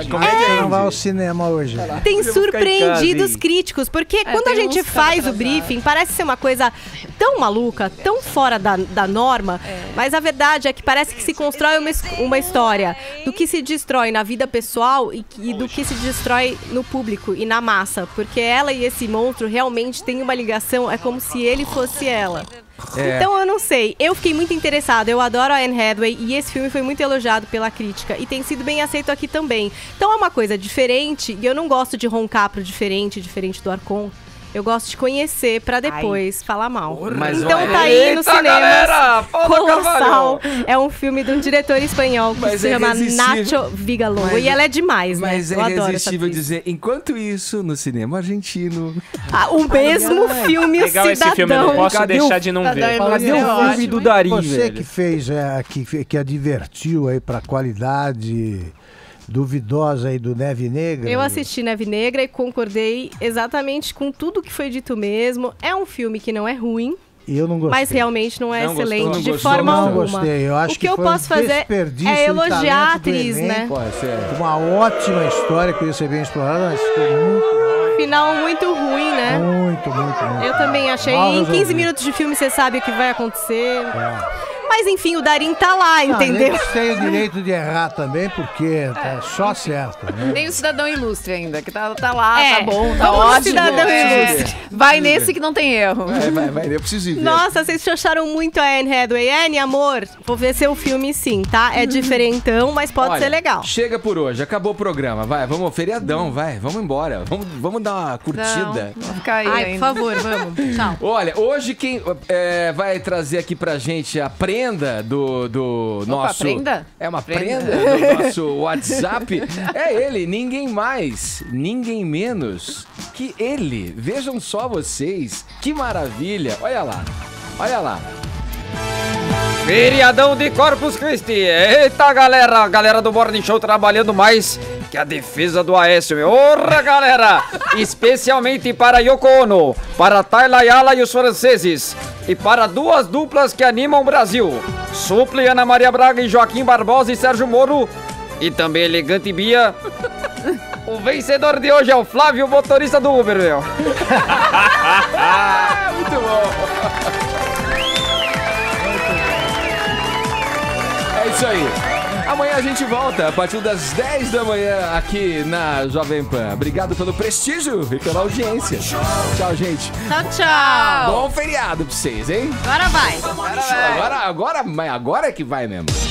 Comédia não vai ao cinema hoje. Tem surpreendido os críticos, porque quando a gente faz o briefing, parece ser uma coisa tão maluca, tão fora da norma, mas a verdade é que parece que se constrói uma história do que se destrói na vida pessoal e do que se destrói no público e na massa, porque ela e esse monstro realmente têm uma ligação, é como se ele fosse ela. Então eu não sei, eu fiquei muito interessada, eu adoro a Anne Hathaway e esse filme foi muito elogiado pela crítica e tem sido bem aceito aqui também. Então é uma coisa diferente e eu não gosto de roncar pro diferente do Arcon. Eu gosto de conhecer pra depois falar mal. Mas então tá aí no cinema. Colossal. É um filme de um diretor espanhol que se chama Nacho Vigalondo. E ela é demais, né? Mas é irresistível dizer, enquanto isso, no cinema argentino... o mesmo filme legal Cidadão. Esse filme, eu não posso deixar de não ver. Cadê o filme do Darim, Você que fez, que advertiu aí pra qualidade... duvidosa aí do Neve Negra. Eu assisti Neve Negra e concordei exatamente com tudo que foi dito mesmo. É um filme que não é ruim. Eu não gostei. Mas realmente não é excelente de forma alguma. Não gostei. Eu acho o que eu posso fazer é elogiar a atriz, né? Uma ótima história que ia ser bem explorada, mas ficou muito... Final muito ruim, né? Muito. Eu também achei. Em 15 minutos de filme você sabe o que vai acontecer. Mas enfim, o Darim tá lá, entendeu? Eles têm o direito de errar também, porque tá só certo, né? Tem o Cidadão Ilustre ainda, que tá lá, tá bom, tá vamos ótimo. Cidadão Ilustre. Vai nesse que não tem erro. Vai, eu preciso ir ver. Nossa, vocês chocharam muito a Anne Hathaway. Anne, amor, vou ver seu filme sim, tá? É diferentão, mas pode ser legal. Chega por hoje, acabou o programa. Vai, vamos, feriadão, vai, vamos embora. Vamos dar uma curtida. Não, vou ficar aí Ai, ainda. por favor, vamos. Tchau. Olha, hoje quem vai trazer aqui pra gente a prenda do nosso... prenda? É uma prenda do nosso WhatsApp. É ele, ninguém mais, ninguém menos que ele. Vejam só vocês, que maravilha. Olha lá. Feriadão de Corpus Christi. Eita, galera do Morning Show trabalhando mais que a defesa do Aécio, meu. Orra, galera! Especialmente para Yoko Ono, para Tayla Ayala e os franceses, e para duas duplas que animam o Brasil, Suple, Ana Maria Braga e Joaquim Barbosa e Sérgio Moro, e também Elegante Bia. O vencedor de hoje é o Flávio, motorista do Uber, meu. Muito bom. É isso aí. Amanhã a gente volta a partir das 10 da manhã aqui na Jovem Pan. Obrigado pelo prestígio e pela audiência. Tchau, gente. Tchau. Bom feriado pra vocês, hein? Agora vai. Agora é que vai mesmo.